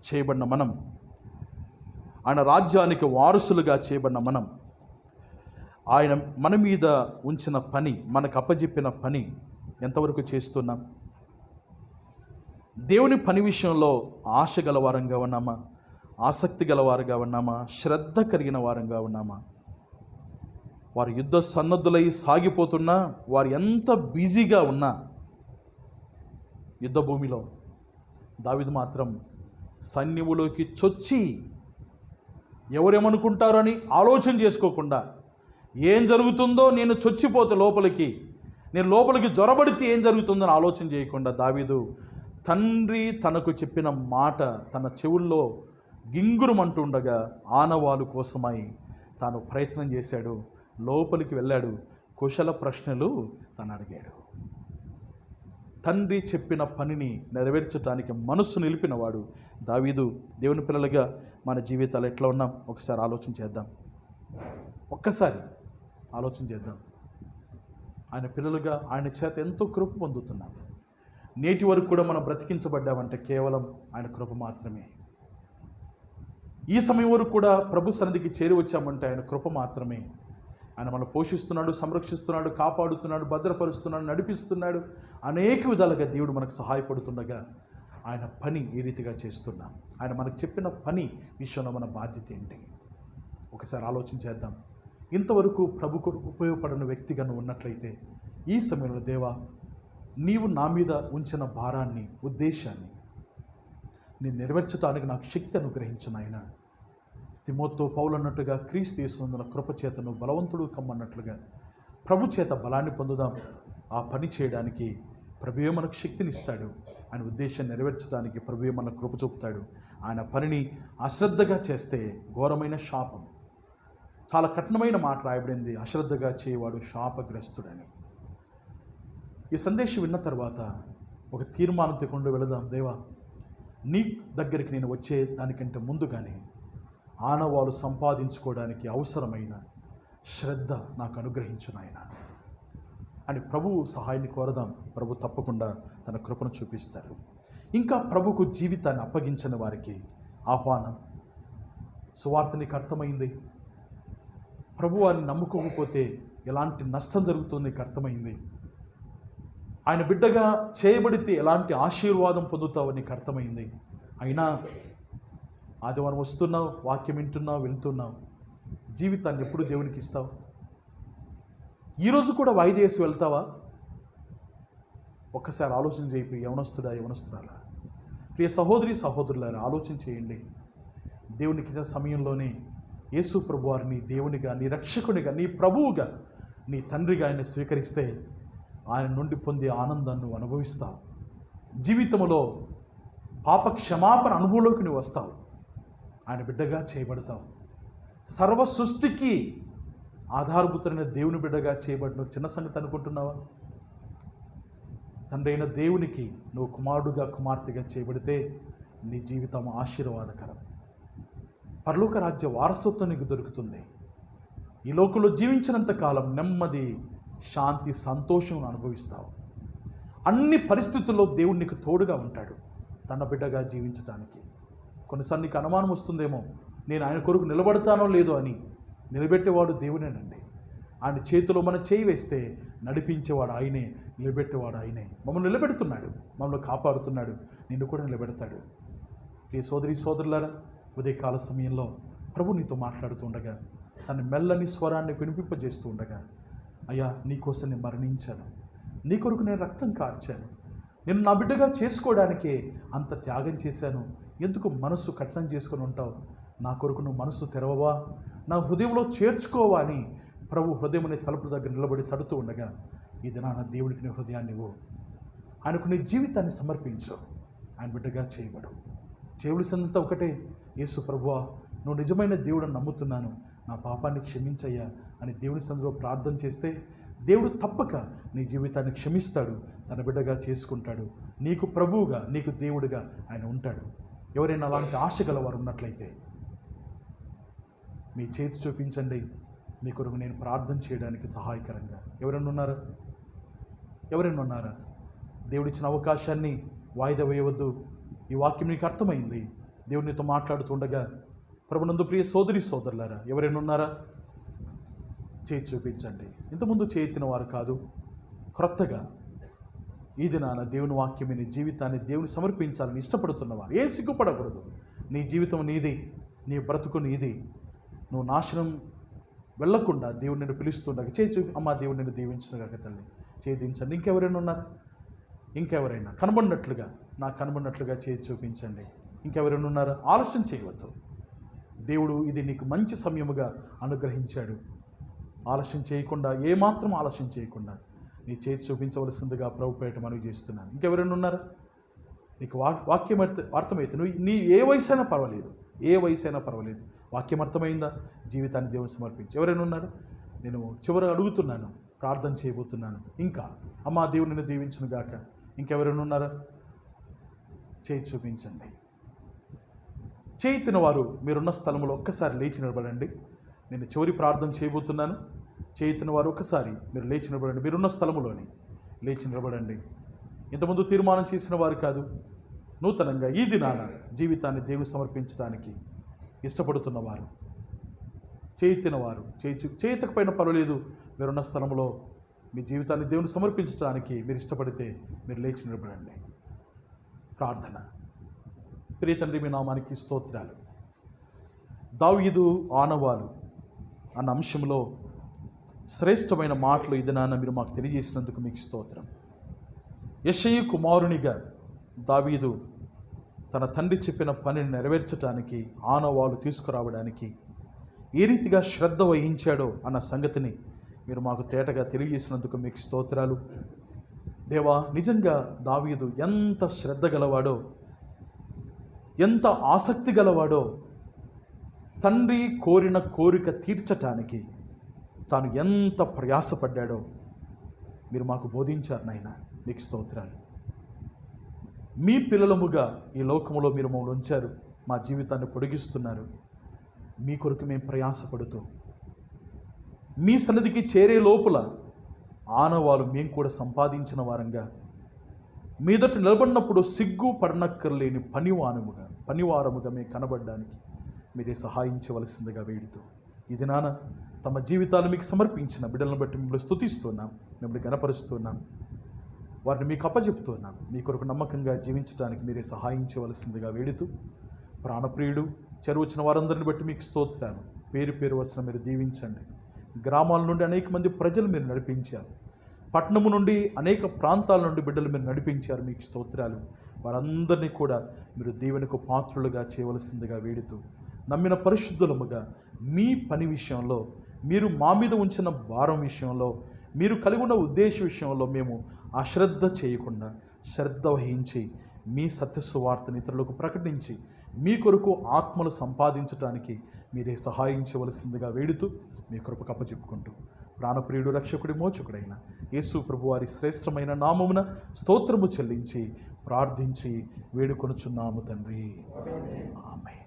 చేయబడిన మనం, ఆయన రాజ్యానికి వారసులుగా చేయబడిన మనం, ఆయన మన మీద ఉంచిన పని, మనకు అప్పజెప్పిన పని ఎంతవరకు చేస్తున్నాం? దేవుని పని విషయంలో ఆశ గలవారంగా ఉన్నామా? ఆసక్తి గలవారుగా ఉన్నామా? శ్రద్ధ కలిగిన వారంగా ఉన్నామా? వారు యుద్ధ సన్నద్ధులై సాగిపోతున్నా, వారు ఎంత బిజీగా ఉన్నా యుద్ధ భూమిలో, దావీదు మాత్రం సైన్యములోకి చొచ్చి ఎవరేమనుకుంటారని ఆలోచన చేసుకోకుండా, ఏం జరుగుతుందో, నేను చొచ్చిపోతే లోపలికి, నేను లోపలికి జ్వరబడితే ఏం జరుగుతుందని ఆలోచన చేయకుండా దావీదు తండ్రి తనకు చెప్పిన మాట తన చెవుల్లో గింగురుమంటుండగా ఆనవాలు కోసమై తాను ప్రయత్నం చేశాడు. లోపలికి వెళ్ళాడు, కుశల ప్రశ్నలు తను అడిగాడు. తండ్రి చెప్పిన పనిని నెరవేర్చడానికి మనస్సు నిలిపినవాడు దావీదు. దేవుని పిల్లలుగా మన జీవితాలు ఎట్లా ఉన్నాం ఒకసారి ఆలోచన చేద్దాం. ఒక్కసారి ఆలోచన చేద్దాం. ఆయన పిల్లలుగా ఆయన చేత ఎంతో కృప పొందుతున్నాం. నేటి వరకు కూడా మనం బ్రతికించబడ్డామంటే కేవలం ఆయన కృప మాత్రమే. ఈ సమయం వరకు కూడా ప్రభు సన్నిధికి చేరి వచ్చామంటే ఆయన కృప మాత్రమే. ఆయన మనం పోషిస్తున్నాడు, సంరక్షిస్తున్నాడు, కాపాడుతున్నాడు, భద్రపరుస్తున్నాడు, నడిపిస్తున్నాడు. అనేక విధాలుగా దేవుడు మనకు సహాయపడుతుండగా ఆయన పని ఏ రీతిగా చేస్తున్నాం, ఆయన మనకు చెప్పిన పని విషయంలో మన బాధ్యత ఏంటి ఒకసారి ఆలోచన చేద్దాం. ఇంతవరకు ప్రభు కొరకు ఉపయోగపడిన వ్యక్తిగా నువ్వు ఉన్నట్లయితే ఈ సమయంలో దేవా, నీవు నా మీద ఉంచిన భారాన్ని, ఉద్దేశాన్ని నేను నెరవేర్చడానికి నాకు శక్తి అనుగ్రహించు నాయన. తిమోతో పౌలు అన్నట్టుగా క్రీస్తు యేసునందున కృప చేతను బలవంతుడు కమ్మన్నట్లుగా ప్రభు చేత బలాన్ని పొందుదాం. ఆ పని చేయడానికి ప్రభువే మనకు శక్తినిస్తాడు. ఆయన ఉద్దేశాన్ని నెరవేర్చడానికి ప్రభువే మనకు కృప చూపుతాడు. ఆయన పనిని అశ్రద్ధగా చేస్తే ఘోరమైన శాపం. చాలా కఠినమైన మాట రాయబడింది, అశ్రద్ధగా చేయవాడు శాపగ్రస్తుడని. ఈ సందేశం విన్న తర్వాత ఒక తీర్మానం తెకుండా వెళదాం. దేవా, నీ దగ్గరికి నేను వచ్చే దానికంటే ముందుగానే ఆనవాలు సంపాదించుకోవడానికి అవసరమైన శ్రద్ధ నాకు అనుగ్రహించు నాయన అని ప్రభువు సహాయాన్ని కోరదాం. ప్రభు తప్పకుండా తన కృపను చూపిస్తారు. ఇంకా ప్రభుకు జీవితాన్ని అప్పగించని వారికి ఆహ్వానం. సువార్త నీకు అర్థమైంది, ప్రభు వారిని నమ్ముకోకపోతే ఎలాంటి నష్టం జరుగుతుందో నీకు అర్థమైంది, ఆయన బిడ్డగా చేయబడితే ఎలాంటి ఆశీర్వాదం పొందుతావో నీకు అర్థమైంది. అయినా ఆదివారం వస్తున్నావు, వాక్యం వింటున్నావు, వెళ్తున్నావు, జీవితాన్ని ఎప్పుడు దేవునికి ఇస్తావు? ఈరోజు కూడా వాయిదా వేసి వెళ్తావా? ఒక్కసారి ఆలోచన చేయి. యవనస్తురాలా, ప్రియ సహోదరి సహోదరులారా, ఆలోచన చేయండి. దేవునికి ఇచ్చిన సమయంలోనే యేసు ప్రభు వారిని దేవునిగా, నీ రక్షకునిగా, నీ ప్రభువుగా, నీ తండ్రిగా ఆయన స్వీకరిస్తే ఆయన నుండి పొందే ఆనందాన్ని నువ్వు అనుభవిస్తావు. జీవితంలో పాప క్షమాపణ అనుభవంలోకి నువ్వు వస్తావు. ఆయన బిడ్డగా చేయబడతావు. సర్వ సృష్టికి ఆధారభూతమైన దేవుని బిడ్డగా చేయబడిన చిన్న సంగతి అనుకుంటున్నావా? తండ్రి అయిన దేవునికి నువ్వు కుమారుడుగా, కుమార్తెగా చేయబడితే నీ జీవితం ఆశీర్వాదకరం. పరలోక రాజ్య వారసత్వం నీకు దొరుకుతుంది. ఈ లోకంలో జీవించినంత కాలం నెమ్మది, శాంతి, సంతోషం అనుభవిస్తావు. అన్ని పరిస్థితుల్లో దేవుడు నీకు తోడుగా ఉంటాడు తన బిడ్డగా జీవించడానికి. కొన్నిసార్లు నీకు అనుమానం వస్తుందేమో, నేను ఆయన కొరకు నిలబడతానో లేదో అని. నిలబెట్టేవాడు దేవునేనండి. ఆయన చేతిలో మనం చేయి వేస్తే నడిపించేవాడు ఆయనే, నిలబెట్టేవాడు ఆయనే. మమ్మల్ని నిలబెడుతున్నాడు, మమ్మల్ని కాపాడుతున్నాడు, నిన్ను కూడా నిలబెడతాడు. ప్రియ సోదరి సోదరులారా, ఉదయకాల సమయంలో ప్రభు నీతో మాట్లాడుతుండగా, తన మెల్లని స్వరాన్ని వినిపింపజేస్తూ ఉండగా, అయ్యా నీకోసం నేను మరణించాను, నీ కొరకు నేను రక్తం కార్చాను, నేను నా బిడ్డగా చేసుకోవడానికే అంత త్యాగం చేశాను, ఎందుకు మనస్సు కఠినం చేసుకొని ఉంటావు? నా కొరకు నువ్వు మనస్సు తెరవవా, నా హృదయంలో చేర్చుకోవా అని ప్రభు హృదయముని తలుపు దగ్గర నిలబడి తడుతూ ఉండగా, ఇది నా దేవుడికి నీ హృదయాన్ని ఇవ్వు, ఆయనకు నీ జీవితాన్ని సమర్పించు, ఆయన బిడ్డగా చేయబడు. చేయవలసినంత ఒకటే, యేసు ప్రభువా నువ్వు నిజమైన దేవుడని నమ్ముతున్నాను, నా పాపాన్ని క్షమించయ్యా అని దేవుని సన్నిధిలో ప్రార్థన చేస్తే దేవుడు తప్పక నీ జీవితాన్ని క్షమిస్తాడు, తన బిడ్డగా చేసుకుంటాడు, నీకు ప్రభువుగా, నీకు దేవుడిగా ఆయన ఉంటాడు. ఎవరైనా అలాంటి ఆశ గలవారు ఉన్నట్లయితే మీ చేతి చూపించండి, మీ కొరకు నేను ప్రార్థన చేయడానికి సహాయకరంగా. ఎవరైనా ఉన్నారా? దేవుడిచ్చిన అవకాశాన్ని వాయిదా వేయవద్దు. ఈ వాక్యం నీకు అర్థమైంది, దేవునితో మాట్లాడుతుండగా. ప్రభునందు ప్రియ సోదరి సోదరులారా, ఎవరైనా ఉన్నారా? చేతి చూపించండి. ఇంతకుముందు చేతిన వారు కాదు, క్రొత్తగా ఈ దినాన దేవుని వాక్యం నీ జీవితాన్ని దేవుని సమర్పించాలని ఇష్టపడుతున్నవారు, ఏ సిగ్గుపడకూడదు. నీ జీవితం నీది, నీ బ్రతుకు నీది. నువ్వు నాశనం వెళ్ళకుండా దేవుడు నిన్ను పిలుస్తుండగా చేయి చూపి, అమ్మా దేవుడు నిన్ను దీవించునుగాక తల్లి, చేయించండి. ఇంకెవరైనా ఉన్నారు? ఇంకెవరైనా నాకు కనబడినట్లుగా చేయి చూపించండి. ఇంకెవరైనా ఉన్నారా? ఆలస్యం చేయవద్దు. దేవుడు ఇది నీకు మంచి సమయముగా అనుగ్రహించాడు. ఆలస్యం చేయకుండా, ఏమాత్రం ఆలస్యం చేయకుండా నీ చేతి చూపించవలసిందిగా ప్రభుపేట మనవి చేస్తున్నాను. ఇంకెవరైనా ఉన్నారా? నీకు వాక్యం అర్థమైతే నీ ఏ వయసైనా పర్వాలేదు, వాక్యం అర్థమైందా? జీవితాన్ని దేవుని సమర్పించి. ఎవరైనా ఉన్నారు? నేను చివరి అడుగుతున్నాను, ప్రార్థన చేయబోతున్నాను. ఇంకా అమ్మా దేవుడు నిన్ను దీవించును గాక. ఇంకెవరైనా ఉన్నారా? చేయి చూపించండి. చేయి తినవారు మీరున్న స్థలంలో ఒక్కసారి లేచి నిలబడండి. నేను చివరి ప్రార్థన చేయబోతున్నాను. చేయి తినవారు ఒక్కసారి మీరు లేచి నిలబడండి. మీరున్న స్థలంలోని లేచి నిలబడండి. ఇంతకుముందు తీర్మానం చేసిన వారు కాదు, నూతనంగా ఈ దినాన జీవితాన్ని దేవుని సమర్పించడానికి ఇష్టపడుతున్నవారు, చేయి తినవారు, చేయతకపోయినా పర్వాలేదు, మీరున్న స్థలంలో మీ జీవితాన్ని దేవుని సమర్పించడానికి మీరు ఇష్టపడితే మీరు లేచి నిలబడండి. ప్రార్థన. ప్రియ తండ్రి, మీ నామానికి స్తోత్రాలు. దావీదు ఆనవాలు అన్న అంశంలో శ్రేష్టమైన మాటలు ఈ దినాన మీరు మాకు తెలియజేసినందుకు మీకు స్తోత్రం. యెషయి కుమారునిగా దావీదు తన తండ్రి చెప్పిన పనిని నెరవేర్చడానికి, ఆనవాలు తీసుకురావడానికి ఏ రీతిగా శ్రద్ధ వహించాడో అన్న సంగతిని మీరు మాకు తేటగా తెలియజేసినందుకు మీకు స్తోత్రాలు. దేవా, నిజంగా దావీదు ఎంత శ్రద్ధ గలవాడో, ఎంత ఆసక్తి గలవాడో, తండ్రి కోరిన కోరిక తీర్చటానికి తాను ఎంత ప్రయాసపడ్డాడో మీరు మాకు బోధించారు నాయన. మీకు స్తోత్రాలు. మీ పిల్లలముగా ఈ లోకములో మీరు మమ్మల్ని ఉంచారు, మా జీవితాన్ని పొడిగిస్తున్నారు. మీ కొరకు మేము ప్రయాసపడుతూ మీ సన్నిధికి చేరే లోపల ఆనవాలు మేము కూడా సంపాదించిన వారంగా, మీదట నిలబడినప్పుడు సిగ్గు పడనక్కర్లేని పనివారముగా మేము కనబడడానికి మీరే సహాయించవలసిందిగా వేడుతూ, ఇది నాన్న తమ జీవితాలు మీకు సమర్పించిన బిడ్డలను బట్టి మిమ్మల్ని స్తుతిస్తున్నాం, మిమ్మల్ని గణపరుస్తున్నాం, వారిని మీకు అప్పచెప్తున్నాం. మీ కొరకు నమ్మకంగా జీవించడానికి మీరే సహాయించవలసిందిగా వేడుతూ, ప్రాణప్రియుడు చెరువచ్చిన వారందరిని బట్టి మీకు స్తోత్రాలు. పేరు పేరు వరుసన మీరు దీవించండి. గ్రామాల నుండి అనేక మంది ప్రజలు మీరు నడిపించారు, పట్టణము నుండి అనేక ప్రాంతాల నుండి బిడ్డలు మీరు నడిపించారు. మీకు స్తోత్రాలు. వారందరినీ కూడా మీరు దీవెనకు పాత్రులుగా చేయవలసిందిగా వేడుతూ, నమ్మిన పరిశుద్ధులముగా మీ పని విషయంలో, మీరు మా మీద ఉంచిన భారం విషయంలో, మీరు కలిగి ఉన్న ఉద్దేశ విషయంలో మేము అశ్రద్ధ చేయకుండా శ్రద్ధ వహించి మీ సత్యసువార్తని ఇతరులకు ప్రకటించి మీ కొరకు ఆత్మలు సంపాదించడానికి మీరే సహాయించవలసిందిగా వేడుతూ మీ కృపకు అప్పచెప్పుకుంటూ, ప్రాణప్రియుడు రక్షకుడి మోచకుడైన యేసు ప్రభువారి శ్రేష్టమైన నామమున స్తోత్రము చెల్లించి ప్రార్థించి వేడుకొనుచున్నాము తండ్రి. ఆమేన్.